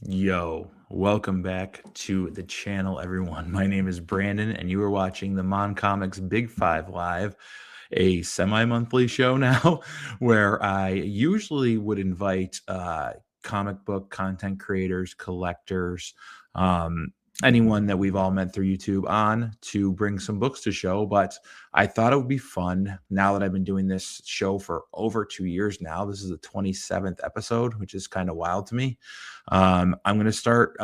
Yo, welcome back to the channel, everyone. My name is Brandon, and you are watching the M.O.N Comics Big Five Live, a semi-monthly show now, where I usually would invite comic book content creators, collectors, anyone that we've all met through YouTube on to bring some books to show. But I thought it would be fun now that I've been doing this show for over 2 years now. This is the 27th episode, which is kind of wild to me. I'm going to start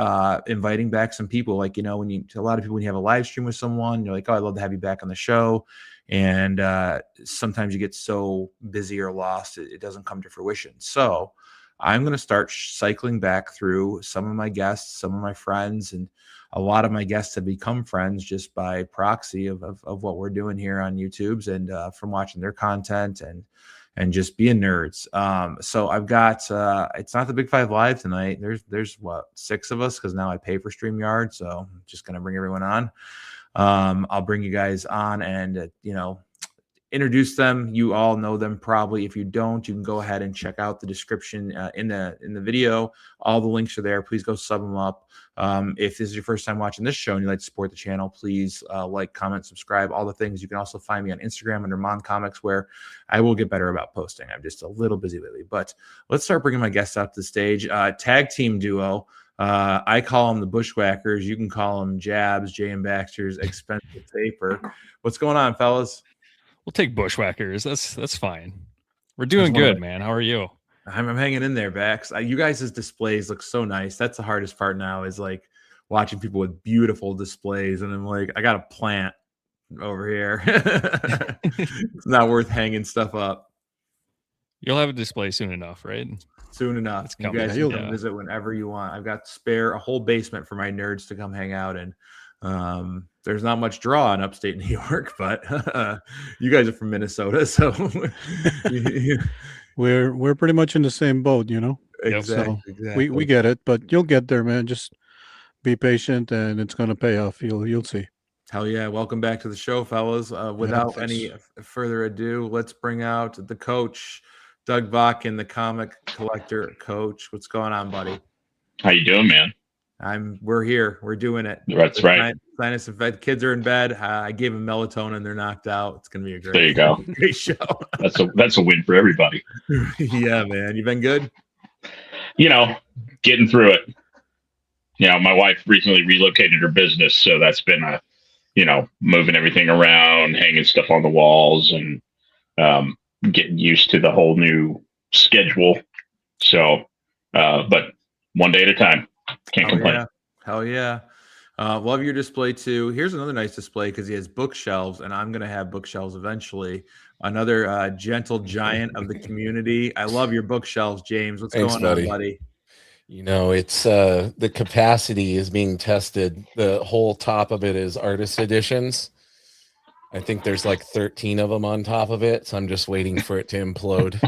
inviting back some people. Like, when a lot of people, when you have a live stream with someone, you're like, oh, I'd love to have you back on the show. And sometimes you get so busy or lost, it doesn't come to fruition. So I'm going to start cycling back through some of my guests, some of my friends, and a lot of my guests have become friends just by proxy of what we're doing here on YouTube's and from watching their content and just being nerds. So I've got it's not the Big Five Live tonight. There's what, 6 of us, because now I pay for StreamYard, so I'm just gonna bring everyone on. I'll bring you guys on and introduce them. You all know them probably. If you don't, you can go ahead and check out the description in the video. All the links are there. Please go sub them up. If this is your first time watching this show and you'd like to support the channel, please like, comment, subscribe, all the things. You can also find me on Instagram under M.O.N Comics, where I will get better about posting. I'm just a little busy lately. But let's start bringing my guests up to the stage. Tag team duo. I call them the Bushwhackers. You can call them Jabs, Jay and Baxter's expensive paper. What's going on, fellas? We'll take Bushwhackers. That's fine. We're doing good, man. How are you? I'm hanging in there, Bax. You guys' displays look so nice. That's the hardest part now, is like watching people with beautiful displays. And I'm like, I got a plant over here. It's not worth hanging stuff up. You'll have a display soon enough, right? Soon enough. You guys can come visit whenever you want. I've got a whole basement for my nerds to come hang out in. There's not much draw in upstate New York, but you guys are from Minnesota, so we're pretty much in the same boat, Exactly. So we get it, but you'll get there, man. Just be patient, and it's going to pay off. You'll see. Hell yeah! Welcome back to the show, fellas. Without any further ado, let's bring out the coach, Doug Bakken, the comic collector coach. What's going on, buddy? How you doing, man? We're here. We're doing it. That's right. Sinus infected kids are in bed. I gave them melatonin. They're knocked out. It's gonna be a great. There you go. Great show. That's a win for everybody. Yeah, man. You been good? Getting through it. My wife recently relocated her business, so that's been moving everything around, hanging stuff on the walls, and getting used to the whole new schedule. So, but one day at a time. Can't complain. Yeah. Hell yeah. Love your display too. Here's another nice display because he has bookshelves, and I'm going to have bookshelves eventually. Another gentle giant of the community. I love your bookshelves, James. What's going on, buddy? It's the capacity is being tested. The whole top of it is artist editions. I think there's like 13 of them on top of it, so I'm just waiting for it to implode.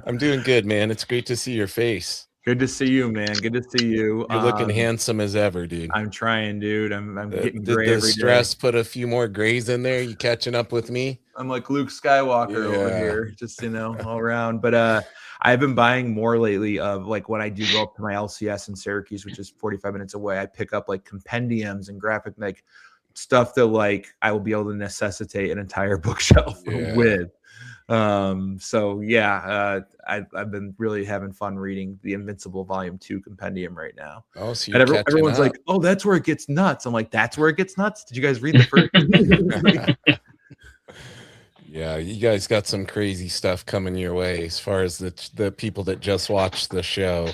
I'm doing good, man. It's great to see your face. Good to see you, man. Good to see you. You're looking handsome as ever, dude. I'm trying, dude. I'm getting did gray the every stress day. Put a few more grays in there? You catching up with me? I'm like Luke Skywalker over here, just all around. But I've been buying more lately of, like, when I do go up to my LCS in Syracuse, which is 45 minutes away, I pick up like compendiums and graphic, like stuff that like I will be able to necessitate an entire bookshelf with. So yeah, I've been really having fun reading the Invincible Volume 2 compendium right now. Oh, so and everyone's like, oh, that's where it gets nuts. I'm like, that's where it gets nuts? Did you guys read the first? Yeah, you guys got some crazy stuff coming your way as far as the people that just watched the show.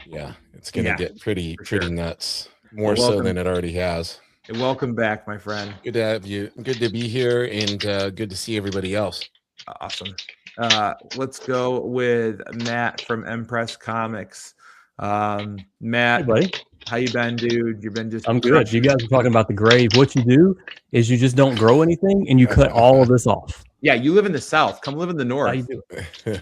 Yeah, it's gonna get pretty nuts. More so than it already has. Welcome back, my friend. Good to have you. Good to be here, and good to see everybody else. Awesome. Let's go with Matt from Empress Comics. Matt, hey, buddy. How you been, dude? You've been just. I'm good. You guys are talking about the grave. What you do is you just don't grow anything, and you cut all of this off. Yeah, you live in the South. Come live in the North. How you do?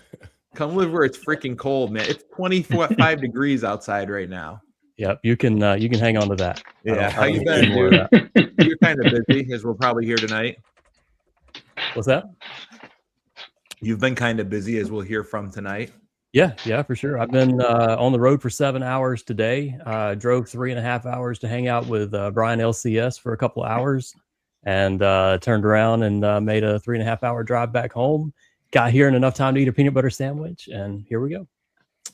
Come live where it's freaking cold, man. It's 25 degrees outside right now. Yep, you can hang on to that. Yeah, how you been, dude? You're kind of busy, as we're probably here tonight. What's that? You've been kind of busy, as we'll hear from tonight. Yeah, for sure. I've been on the road for 7 hours today. Drove 3.5 hours to hang out with Brian LCS for a couple of hours, and turned around and made a 3.5 hour drive back home. Got here in enough time to eat a peanut butter sandwich, and here we go.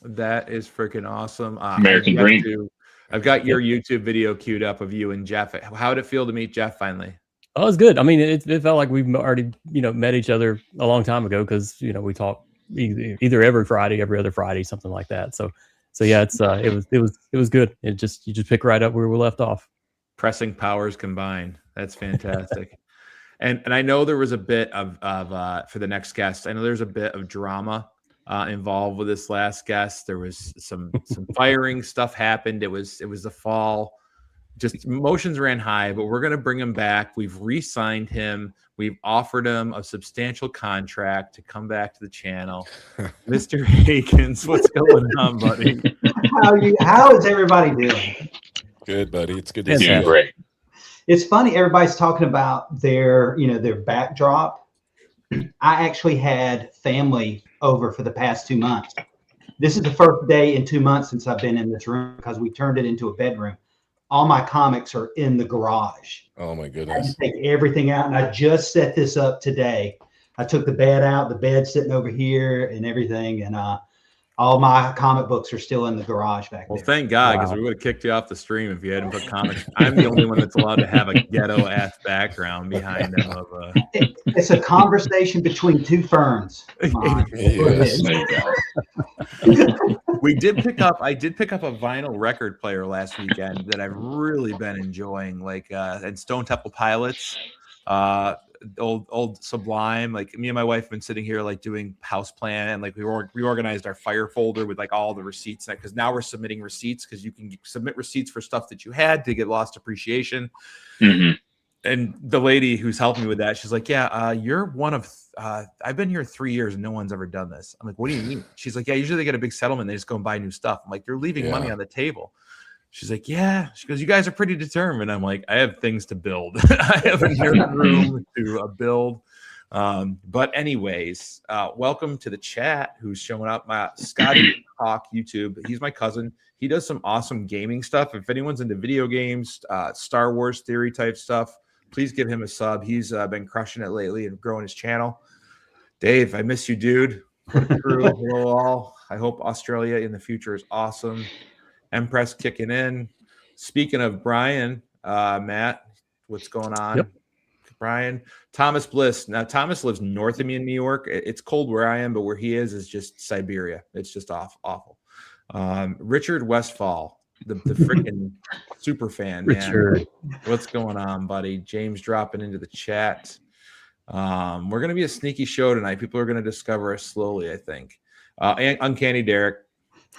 That is freaking awesome. American dream. I've got your YouTube video queued up of you and Jeff. How did it feel to meet Jeff finally? Oh, it's good. I mean, it felt like we've already met each other a long time ago because we talk either every Friday, every other Friday, something like that. So yeah, it was good. You just pick right up where we left off. Pressing powers combined. That's fantastic. and I know there was a bit of for the next guest. I know there's a bit of drama involved with this last guest. There was some firing stuff happened. It was the fall. Just emotions ran high, but we're going to bring him back. We've re-signed him. We've offered him a substantial contract to come back to the channel. Mr. Akins, what's going on, buddy? How is everybody doing? Good, buddy. It's good to see Doing you. great. It's funny. Everybody's talking about their backdrop. I actually had family over for the past 2 months. This is the first day in 2 months since I've been in this room because we turned it into a bedroom. All my comics are in the garage. Oh my I goodness. just take everything out, and I just set this up today. I took the bed out, the bed's sitting over here and everything, and all my comic books are still in the garage back there. Well, thank God, because we would have kicked you off the stream if you hadn't put comics. I'm the only one that's allowed to have a ghetto-ass background behind them. It's a conversation between two ferns. Yes. There you go. I did pick up a vinyl record player last weekend that I've really been enjoying, and Stone Temple Pilots, old Sublime. Like me and my wife have been sitting here doing house plan, and we reorganized our fire folder with all the receipts, because now we're submitting receipts because you can submit receipts for stuff that you had to get lost appreciation. Mm-hmm. And the lady who's helping me with that, she's like, yeah, you're one of, I've been here 3 years and no one's ever done this. I'm like, what do you mean? She's like, yeah, usually they get a big settlement. They just go and buy new stuff. I'm like, you're leaving money on the table. She's like, yeah. She goes, you guys are pretty determined. I'm like, I have things to build. I have a room to build. But anyways, welcome to the chat who's showing up. Scotty Hawk YouTube. He's my cousin. He does some awesome gaming stuff. If anyone's into video games, Star Wars theory type stuff, please give him a sub. He's been crushing it lately and growing his channel. Dave, I miss you, dude. What a crew. Hello all. I hope Australia in the future is awesome. Empress kicking in. Speaking of Brian, Matt, what's going on? Yep. Brian, Thomas Bliss. Now, Thomas lives north of me in New York. It's cold where I am, but where he is just Siberia. It's just awful. Richard Westfall, the freaking super fan, man. Richard. What's going on, buddy? James dropping into the chat. We're going to be a sneaky show tonight. People are going to discover us slowly, I think. And Uncanny Derek,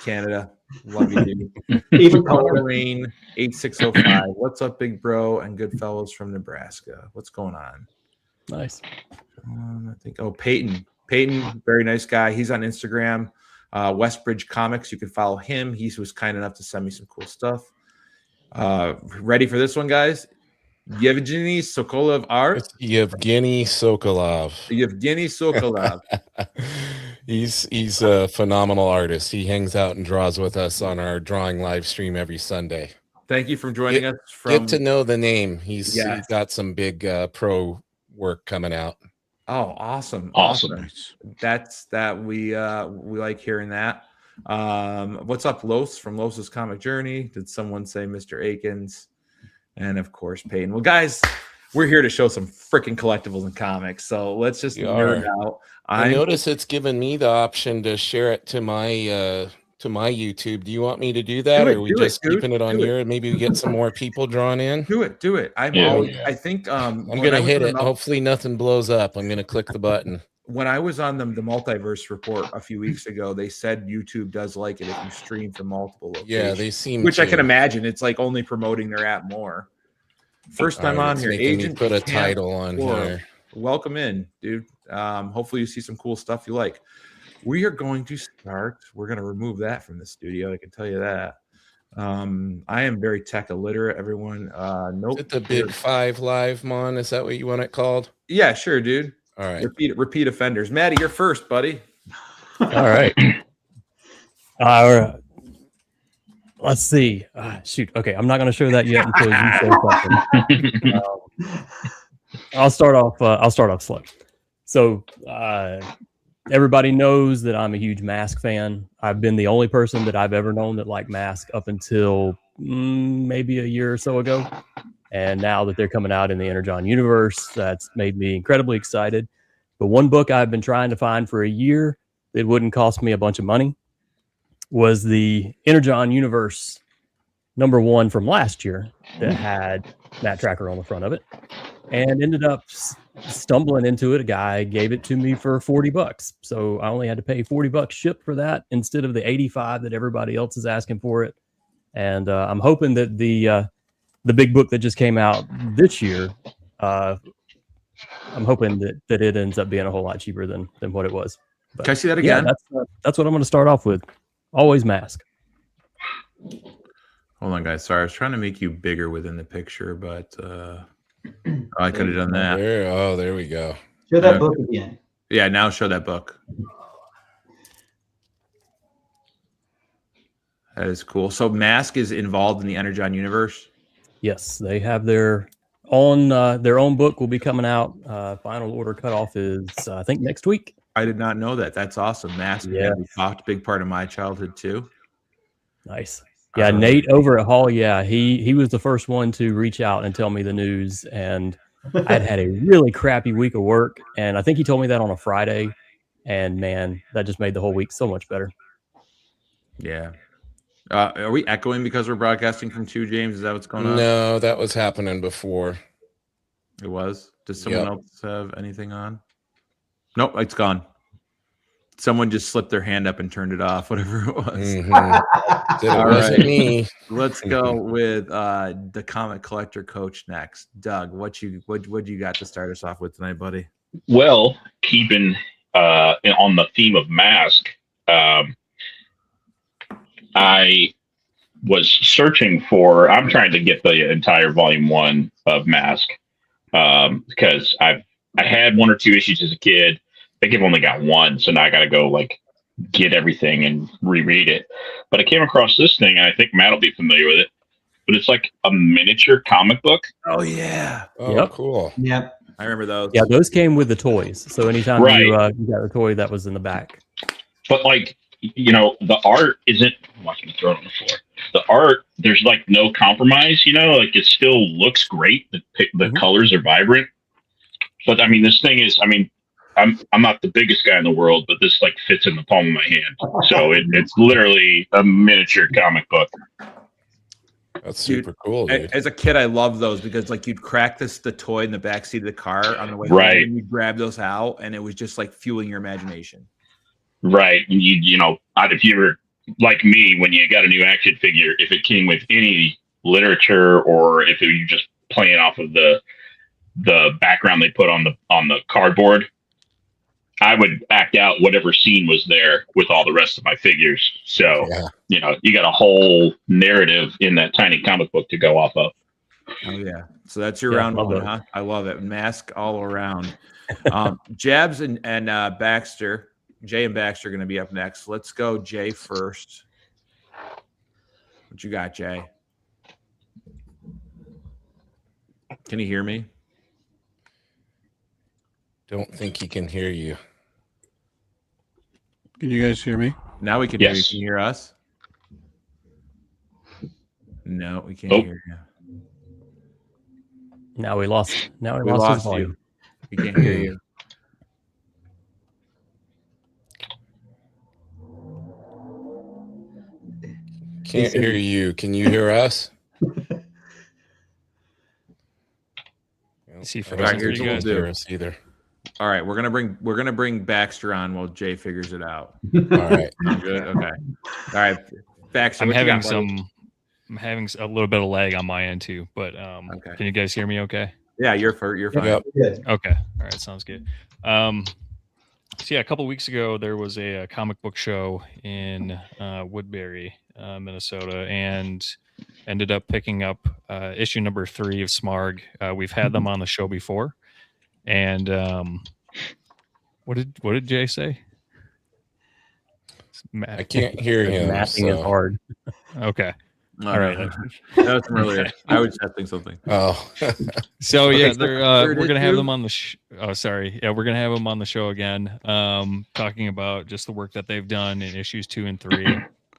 Canada. Love you, dude. Even Rain 8605. What's up, big bro? And good fellows from Nebraska. What's going on? Nice. I think. Oh, Peyton, very nice guy. He's on Instagram. Westbridge Comics. You can follow him. He was kind enough to send me some cool stuff. Ready for this one, guys? Yevgeny Sokolov art. It's Yevgeny Sokolov. Yevgeny Sokolov. He's a phenomenal artist. He hangs out and draws with us on our drawing live stream every Sunday. Thank you for joining us. Get to know the name. He's got some big pro work coming out. Oh, awesome. That's we like hearing that. What's up, Los from Los's Comic Journey? Did someone say Mr. Akins? And of course, Peyton. Well, guys, we're here to show some freaking collectibles and comics. So let's just nerd out. I notice it's given me the option to share it to my YouTube. Do you want me to do that, or are we just keeping it on your? Maybe we get some more people drawn in. Do it. I think I'm gonna hit it. Hopefully, nothing blows up. I'm gonna click the button. When I was on the Multiverse Report a few weeks ago, they said YouTube does like it if you stream from multiple locations. Yeah, they seem which I can imagine. It's like only promoting their app more. First time on here, Agent. Put a title on here. Welcome in, dude. Hopefully you see some cool stuff you like. We are going to start. We're going to remove that from the studio. I can tell you that. I am very tech illiterate, everyone. Nope. Is it the Big Five Live, Mon? Is that what you want it called? Yeah, sure, dude. All right. Repeat offenders. Maddie, you're first, buddy. All right. Let's see. Shoot. Okay, I'm not going to show that yet until you say something. I'll start off slow. So everybody knows that I'm a huge Mask fan. I've been the only person that I've ever known that liked Mask up until maybe a year or so ago. And now that they're coming out in the Energon universe, that's made me incredibly excited. But one book I've been trying to find for a year that wouldn't cost me a bunch of money was the Energon universe #1 from last year that had Matt Tracker on the front of it, and ended up stumbling into it. A guy gave it to me for $40, so I only had to pay $40 shipped for that instead of the $85 that everybody else is asking for it. And I'm hoping that the big book that just came out this year, I'm hoping that it ends up being a whole lot cheaper than what it was. But Can I see that again? Yeah, that's what I'm going to start off with. Always Mask. Hold on, guys. Sorry, I was trying to make you bigger within the picture, but I could have done that. There we go. Show that book again. Yeah, now show that book. That is cool. So Mask is involved in the Energon universe? Yes, they have their own book will be coming out. Final order cutoff is I think next week. I did not know that. That's awesome. Mask, Yeah. we talked, big part of my childhood too. Nice. Yeah, Nate over at Hall. Yeah, he was the first one to reach out and tell me the news, and I'd had a really crappy week of work, and I think he told me that on a Friday, and man, that just made the whole week so much better. Yeah. Are we echoing because we're broadcasting from 2, James? Is that what's going on? No, that was happening before. It was? Does someone else have anything on? Nope, it's gone. Someone just slipped their hand up and turned it off, whatever it was. Mm-hmm. It All wasn't right. me. Let's go with the comic collector coach next. Doug, what you got to start us off with tonight, buddy? Well, keeping on the theme of Mask, I was searching for. I'm trying to get the entire volume 1 of Mask because I had 1 or 2 issues as a kid. I think I've only got 1, so now I got to go get everything and reread it. But I came across this thing, and I think Matt will be familiar with it. But it's like a miniature comic book. Oh yeah. Oh, Yep. cool. Yep. I remember those. Yeah, those came with the toys. So anytime Right. you got a toy, that was in the back. But the art isn't. I'm not going to throw it on the floor. The art, there's no compromise. It still looks great. The colors are vibrant. But I mean, this thing is. I mean, I'm not the biggest guy in the world, but this fits in the palm of my hand. So it's literally a miniature comic book. That's super cool, dude. As a kid, I loved those because you'd crack the toy in the backseat of the car on the way Right. home, and you'd grab those out, and it was just fueling your imagination. Right. And if you were like me, when you got a new action figure, if it came with any literature or if you were just playing off of the background they put on the cardboard, I would act out whatever scene was there with all the rest of my figures. So, you got a whole narrative in that tiny comic book to go off of. Oh yeah. So that's your round 1, huh? I love it. Mask all around. Jabs and Baxter. Jay and Baxter are going to be up next. Let's go Jay first. What you got, Jay? Can you hear me? Don't think he can hear you. Can you guys hear me? Now we can hear you. Yes. Can you hear us? No, we can't Nope. hear you. Now we lost. Now we We lost his lost volume. you. We can't hear you. Can't hear you. Can you hear us? See if All right, here's you what we'll guys do. Hear us either. All right, we're gonna bring Baxter on while Jay figures it out. All right. Good. Okay. All right, Baxter. I'm what you having got, buddy? I'm having a little bit of lag on my end too, but Okay. can you guys hear me okay? Yeah, you're fine. Yep. Good. Okay. All right. Sounds good. So yeah, a couple weeks ago, there was a comic book show in Woodbury, Minnesota, and ended up picking up issue number 3 of Smarg. We've had them on the show before. And what did Jay say? I can't hear him. Mathing is So. hard. Okay. No, All right. that was from earlier. I was testing something. Oh, So Okay, yeah, so they're third we're gonna have issue? them on the. Oh, sorry. Yeah, we're gonna have them on the show again. Talking about just the work that they've done in issues 2 and 3.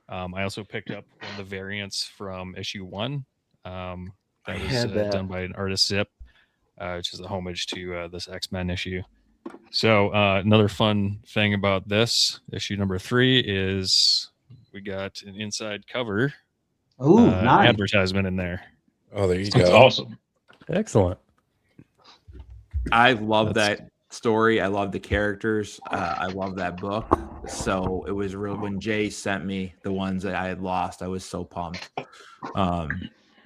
I also picked up one of the variants from issue 1. That I was had that. done by an artist Zip, which is a homage to this X-Men issue. So another fun thing about this issue number 3 is we got an inside cover Ooh, nice. advertisement in there. oh, there you That's go. awesome. Excellent. I love That's- that story. I love the characters. I love that book. So it was real when Jay sent me the ones that I had lost. I was so pumped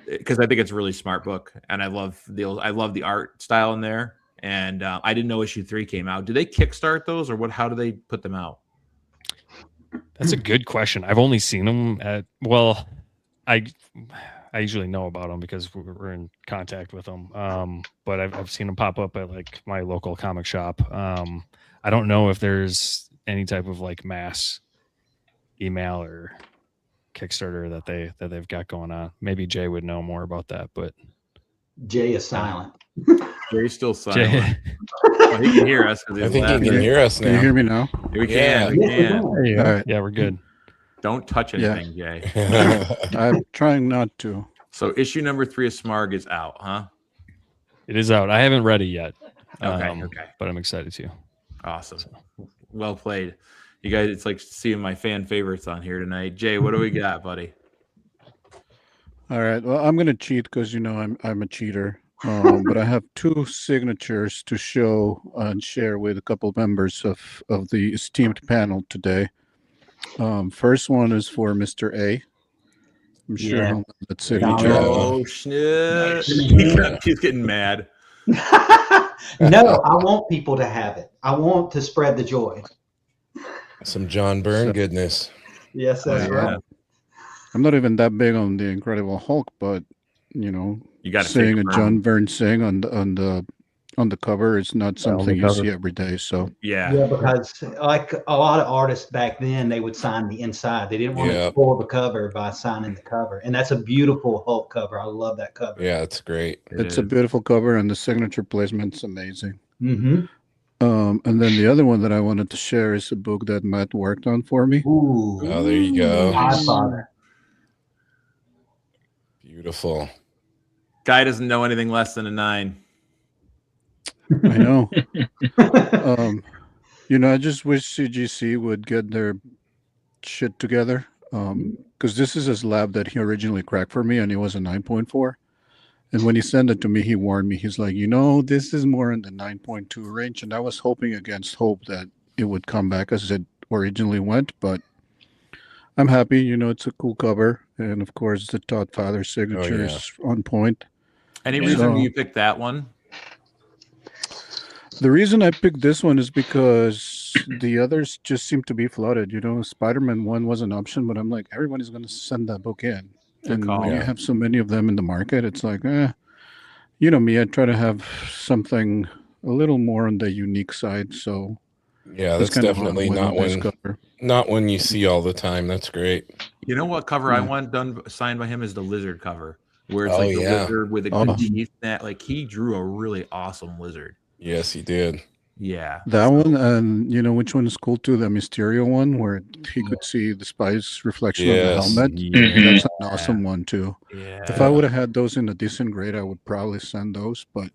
because I think it's a really smart book, and I love the art style in there. And I didn't know issue 3 came out. Do they kickstart those, or what? How do they put them out? That's a good question. I've only seen them at I usually know about them because we're in contact with them. But I've seen them pop up at like my local comic shop. I don't know if there's any type of like mass email or Kickstarter that they've got going on. Maybe Jay would know more about that, but Jay is silent. Jay's still silent. Jay, Well, he can hear us. 'cause I he's think he laughing. can hear us Can you now. hear me now? We Yeah. can. We Yes, we can. can. There you All go. right. yeah, we're good. Don't touch Yeah. anything, Jay. I'm trying not to. So issue number 3 of Smarg is out, huh? It is out. I haven't read it yet. Okay. But I'm excited to. Awesome. Well played. You guys, it's like seeing my fan favorites on here tonight. Jay, what do we got, buddy? All right. Well, I'm gonna cheat because I'm a cheater. But I have 2 signatures to show and share with a couple members of the esteemed panel today. First one is for Mr. A. I'm sure Yeah. he'll have that signature. Yeah. Oh, snap. He's getting mad. No, I want people to have it. I want to spread the joy. Some John Byrne goodness. Yes, that's Yeah. right. I'm not even that big on the Incredible Hulk, but you got to seeing a take John Byrne sing on the cover is not something you cover. see every day. So Yeah. Yeah, because like a lot of artists back then, they would sign the inside. They didn't want Yeah. to spoil the cover by signing the cover. And that's a beautiful Hulk cover. I love that cover. Yeah, it's great. it's a beautiful cover, and the signature placement's amazing. Mm-hmm. And then the other one that I wanted to share is a book that Matt worked on for me. Ooh. Oh, there you go. Godfather. Beautiful. Guy doesn't know anything less than a 9. I know. I just wish CGC would get their shit together. Because this is his lab that he originally cracked for me, and it was a 9.4. And when he sent it to me, he warned me. He's like, this is more in the 9.2 range. And I was hoping against hope that it would come back as it originally went. But I'm happy. It's a cool cover. And of course, the Todd Father signature is on point. Any Yeah. reason So- you picked that one? The reason I picked this one is because the others just seem to be flooded. Spider-Man 1 was an option, but I'm like, everybody's going to send that book in. And call. when you Yeah. have so many of them in the market, it's like, me, I try to have something a little more on the unique side. So Yeah, that's that's kind of definitely why I not went with one this cover. not one you see all the time. That's great. You know what cover I Yeah. want done signed by him is the lizard cover, where it's Oh, like the yeah. lizard with the Oh. good teeth. That like he drew a really awesome lizard. Yes, he did. Yeah, That one, and which one is cool too? The Mysterio one, where he could see the spy's reflection Yes. on the helmet. Yeah. That's an awesome one too. Yeah. If I would have had those in a decent grade, I would probably send those. But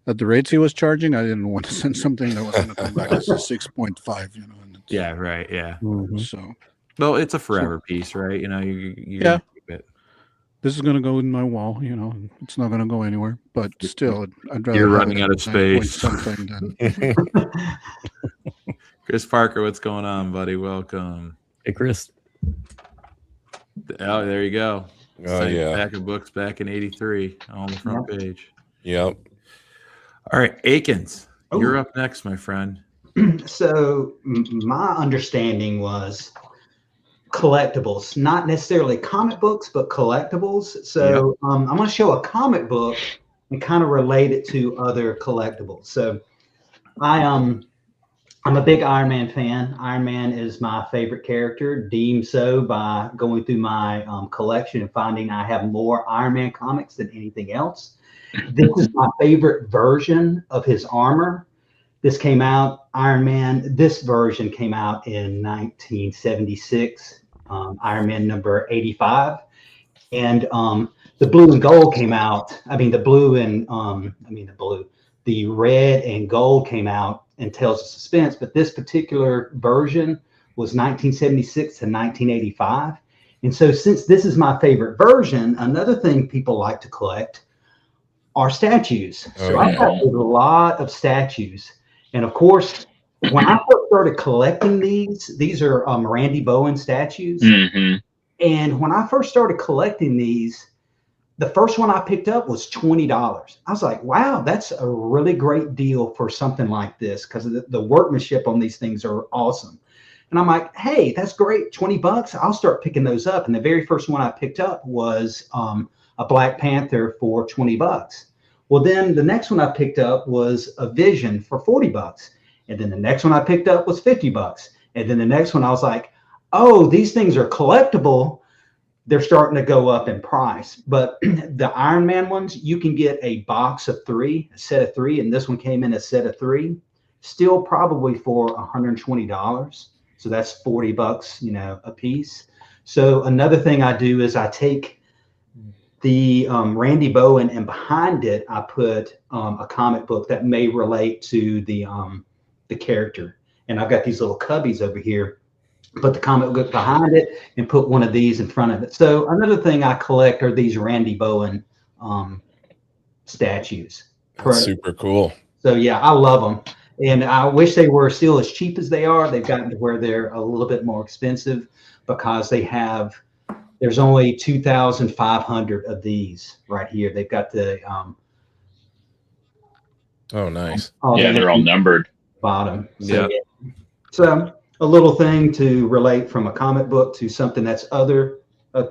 at the rates he was charging, I didn't want to send something that was going to come back as a 6.5. And it's, Yeah, right. Yeah. Mhm. So Well, it's a forever piece, right? You Yeah. keep it. this is going to go in my wall. It's not going to go anywhere. But still, I'd rather You're have running it out at of 9 space. point something than Chris Parker, what's going on, buddy? Welcome. Hey, Chris. Oh, there you go. Oh, Signed yeah. Back of books back in '83 on the front page. Yep. All right, Akins, Oh. you're up next, my friend. So my understanding was collectibles, not necessarily comic books, but collectibles. So I'm going to show a comic book and kind of relate it to other collectibles. So I I'm a big Iron Man fan. Iron Man is my favorite character, deemed so by going through my collection and finding I have more Iron Man comics than anything else. This is my favorite version of his armor. This came out, Iron Man, this version came out in 1976, Iron Man number 85. And the blue and gold came out. I mean, the red and gold came out in Tales of Suspense, but this particular version was 1976 to 1985. And so since this is my favorite version, another thing people like to collect are statues. So I've got a lot of statues. And of course, when I first started collecting these are Randy Bowen statues. Mm-hmm. And when I first started collecting these, the first one I picked up was $20. I was like, wow, that's a really great deal for something like this, because the workmanship on these things are awesome. And I'm like, hey, that's great, $20. I'll start picking those up. And the very first one I picked up was a Black Panther for $20. Well, then the next one I picked up was a Vision for $40. And then the next one I picked up was $50. And then the next one I was like, oh, these things are collectible. They're starting to go up in price. But the Iron Man ones, you can get a box of 3, a set of 3, and this one came in a set of 3, still probably for $120. So that's $40, a piece. So another thing I do is I take the Randy Bowen, and behind it I put a comic book that may relate to the character. And I've got these little cubbies over here. Put the comic book behind it and put one of these in front of it. So another thing I collect are these Randy Bowen statues. That's super cool. So yeah, I love them. And I wish they were still as cheap as they are. They've gotten to where they're a little bit more expensive because there's only 2,500 of these right here. They've got the oh, nice. Yeah, they're all numbered. Bottom. So, yeah. So a little thing to relate from a comic book to something that's a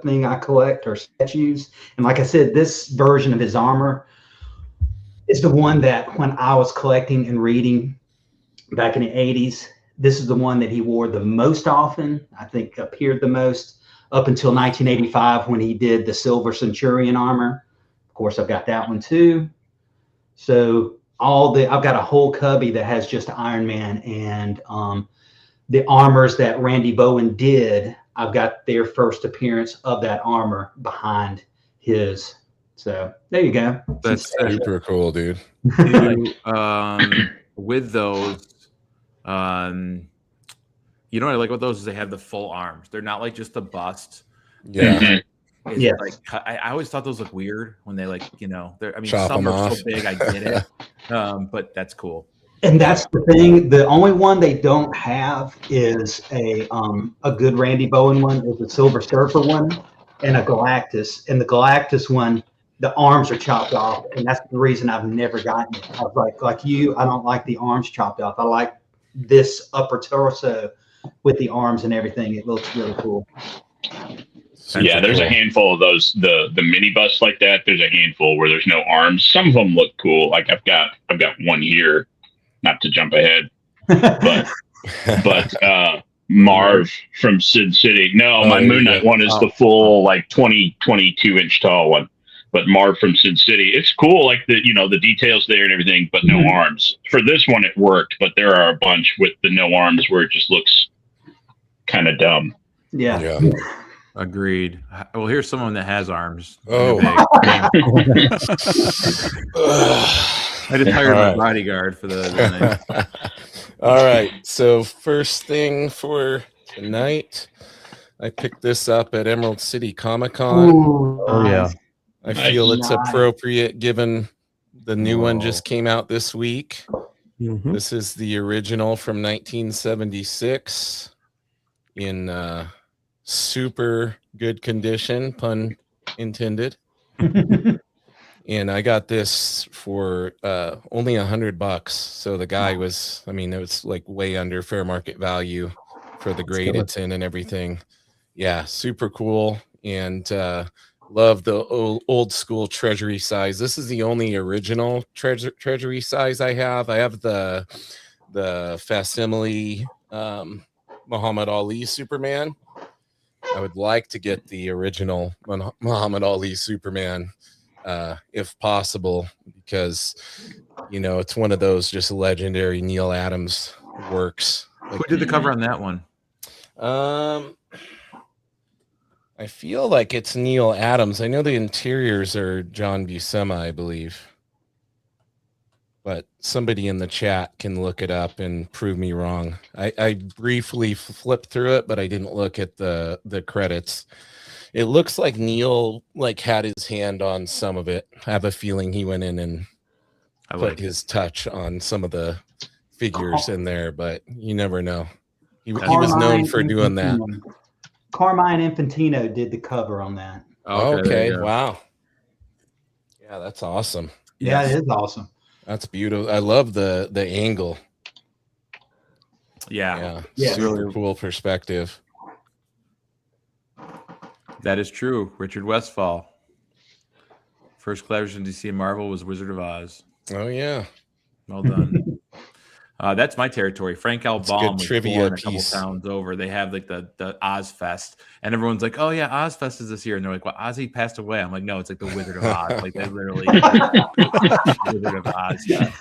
thing I collect are statues. And like I said, this version of his armor is the one that when I was collecting and reading back in the 80s, this is the one that he wore the most often, I think appeared the most, up until 1985 when he did the Silver Centurion armor. Of course, I've got that one too. So I've got a whole cubby that has just Iron Man, and the armors that Randy Bowen did, I've got their first appearance of that armor behind his. So there you go. That's super cool, dude. With those, you know what I like about those is they have the full arms. They're not like just a bust. Yeah. Yeah. Like I always thought those look weird when they I mean, chop some them are off. so big, I get it. But that's cool. And that's the thing. The only one they don't have is a good Randy Bowen one, is a Silver Surfer one, and a Galactus. And the Galactus one, the arms are chopped off, and that's the reason I've never gotten it. I was like you, I don't like the arms chopped off. I like this upper torso with the arms and everything. It looks really cool. Yeah, there's a handful of those. The mini busts like that. There's a handful where there's no arms. Some of them look cool. Like I've got one here. Not to jump ahead, but Marv from Sin City. No, my Moon Knight one is the full 22 inch tall one. But Marv from Sin City, it's cool. Like the details there and everything, but no arms. For this one, it worked. But there are a bunch with the no arms where it just looks kind of dumb. Yeah. Agreed. Well, here's someone that has arms. Oh. I just hired my bodyguard for the night. All right. So first thing for tonight, I picked this up at Emerald City Comic Con. Oh yeah. I feel it's appropriate given the new one just came out this week. Mm-hmm. This is the original from 1976 in super good condition, pun intended. And I got this for only $100. So the guy it was like way under fair market value for the grade it's in and everything. Yeah, super cool. And love the old school treasury size. This is the only original treasury size I have. I have the the facsimile Muhammad Ali Superman. I would like to get the original Muhammad Ali Superman, if possible, because it's one of those just legendary Neil Adams works. Who did the cover on that one? I feel like it's Neil Adams. I know the interiors are John Buscema, I believe. But somebody in the chat can look it up and prove me wrong. I briefly flipped through it, but I didn't look at the credits. It looks like Neil had his hand on some of it. I have a feeling he went in and put his touch on some of the figures in there, but you never know. He was known for doing that. Carmine Infantino did the cover on that. Okay. Wow. Yeah, that's awesome. Yeah, it is awesome. That's beautiful. I love the angle. Yeah. Super cool perspective. That is true. Richard Westphal. First collaboration to see Marvel was Wizard of Oz. Oh yeah. Well done. That's my territory. Frank L. Baum was born a couple towns over. They have like the Oz Fest, and everyone's like, "Oh yeah, Oz Fest is this year," and they're like, "Well, Ozzy passed away." I'm like, "No, it's like the Wizard of Oz." Like they literally Wizard of Oz. Yeah.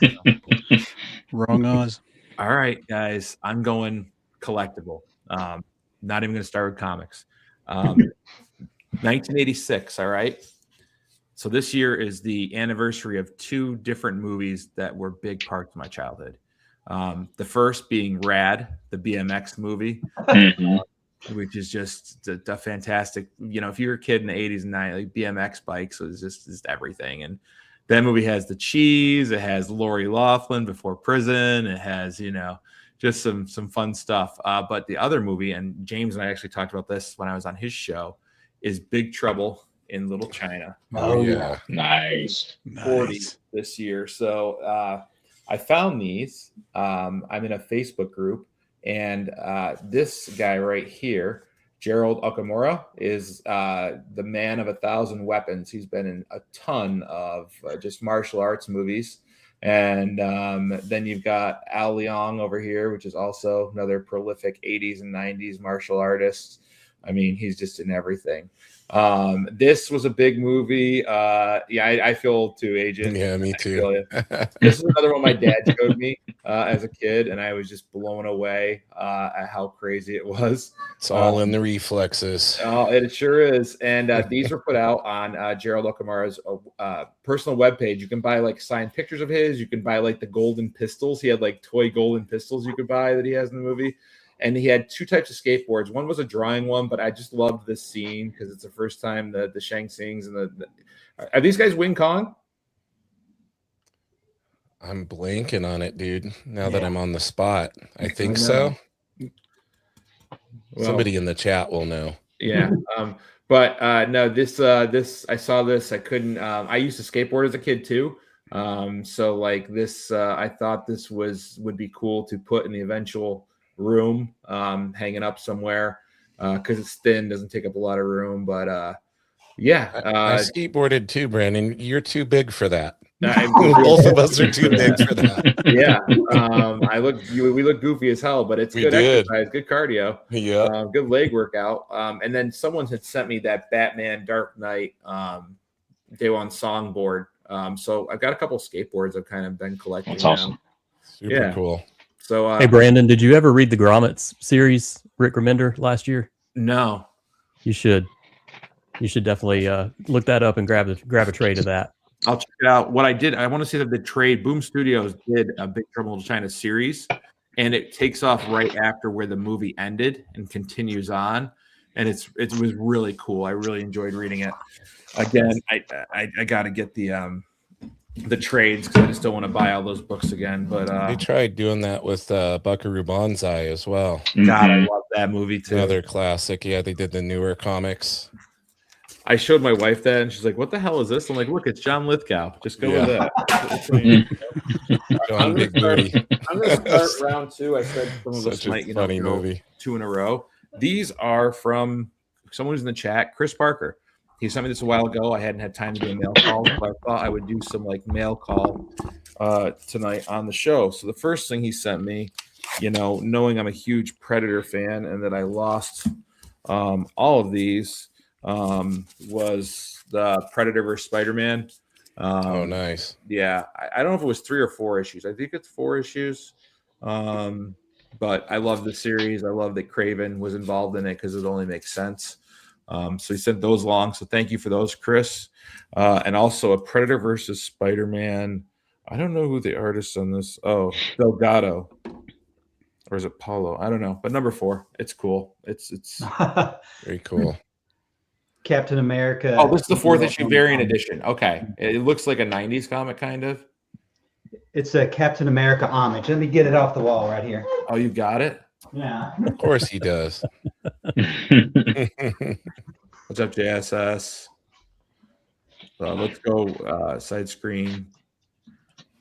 Wrong Oz. All right, guys, I'm going collectible. Not even going to start with comics. 1986. All right. So this year is the anniversary of two different movies that were big parts of my childhood. The first being Rad, the BMX movie, which is just a fantastic, if you were a kid in the 80s and 90s, like BMX bikes was just everything. And that movie has the cheese, it has Lori Loughlin before prison, it has, just some fun stuff. But the other movie, and James and I actually talked about this when I was on his show, is Big Trouble in Little China. Oh yeah. Nice. 40 this year. So I found these. I'm in a Facebook group, and this guy right here, Gerald Okamura, is the man of 1,000 weapons. He's been in a ton of just martial arts movies. And then you've got Al Leong over here, which is also another prolific 80s and 90s martial artist. I mean, he's just in everything. This was a big movie. I feel old too, Agent. Yeah, me too. This is another one my dad showed me as a kid, and I was just blown away at how crazy it was. It's all in the reflexes. Oh, it sure is. And these were put out on Gerald Okamura's personal webpage. You can buy like signed pictures of his. You can buy like the golden pistols. He had like toy golden pistols you could buy that he has in the movie. And he had two types of skateboards. One was a drawing one, but I just loved this scene because it's the first time the Shang Tsings and are these guys Wing Kong? I'm blanking on it, dude. Now that I'm on the spot, I think so. Well, somebody in the chat will know. Yeah. But no, this I saw this. I couldn't. I used to skateboard as a kid too. So like this, I thought this would be cool to put in the eventual room, hanging up somewhere, because it's thin, doesn't take up a lot of room. But I skateboarded too, Brandon. You're too big for that. Both of us are too big for that. Yeah. We look goofy as hell, but it's good exercise, good cardio. Yeah. Good leg workout. And then someone had sent me that Batman Dark Knight Day One songboard. So I've got a couple skateboards I've kind of been collecting. That's awesome. Super cool. So hey Brandon, did you ever read the Grommets series, Rick Remender, last year? No. You should definitely look that up and grab a trade of that. I'll check it out. What I did, I want to say that the trade Boom Studios did a Big Trouble in Little China series, and it takes off right after where the movie ended and continues on, and it was really cool. I really enjoyed reading it. Again, I got to get the trades because I just don't want to buy all those books again. But they tried doing that with Buckaroo Banzai as well. God, I love that movie too. Another classic. Yeah, they did the newer comics. I showed my wife that, and she's like, "What the hell is this?" I'm like, "Look, it's John Lithgow. Just go with that." I'm going to start round two. I said some of us might, movie. 2 in a row. These are from someone who's in the chat, Chris Parker. He sent me this a while ago. I hadn't had time to do a mail call, but I thought I would do some like mail call tonight on the show. So the first thing he sent me, knowing I'm a huge Predator fan and that I lost all of these, was the Predator vs. Spider-Man. Oh, nice. Yeah, I don't know if it was 3 or 4 issues. I think it's 4 issues. But I love the series. I love that Craven was involved in it because it only makes sense. So he sent those along. So thank you for those, Chris. And also a Predator versus Spider-Man. I don't know who the artist on this. Oh, Delgado. Or is it Paulo? I don't know. But number 4. It's cool. It's very cool. Captain America. Oh, this is the 4th issue variant edition. Okay. It looks like a 90s comic, kind of. It's a Captain America homage. Let me get it off the wall right here. Oh, you got it? Yeah. Of course he does. What's up, JSS? Let's go side screen.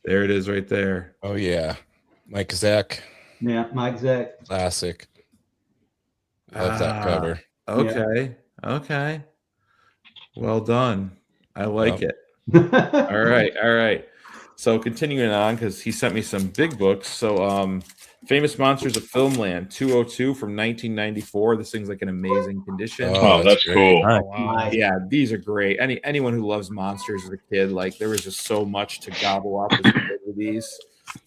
There it is right there. Oh, yeah. Mike Zack. Yeah, Mike Zack. Classic. Love that cover. Okay. Yeah. Okay. Well done. I like it. All right. So continuing on, because he sent me some big books. So Famous Monsters of Filmland 202 from 1994. This thing's like in amazing condition. Oh, that's cool. Oh, wow. Yeah, these are great. Anyone who loves monsters as a kid, like there was just so much to gobble up with these.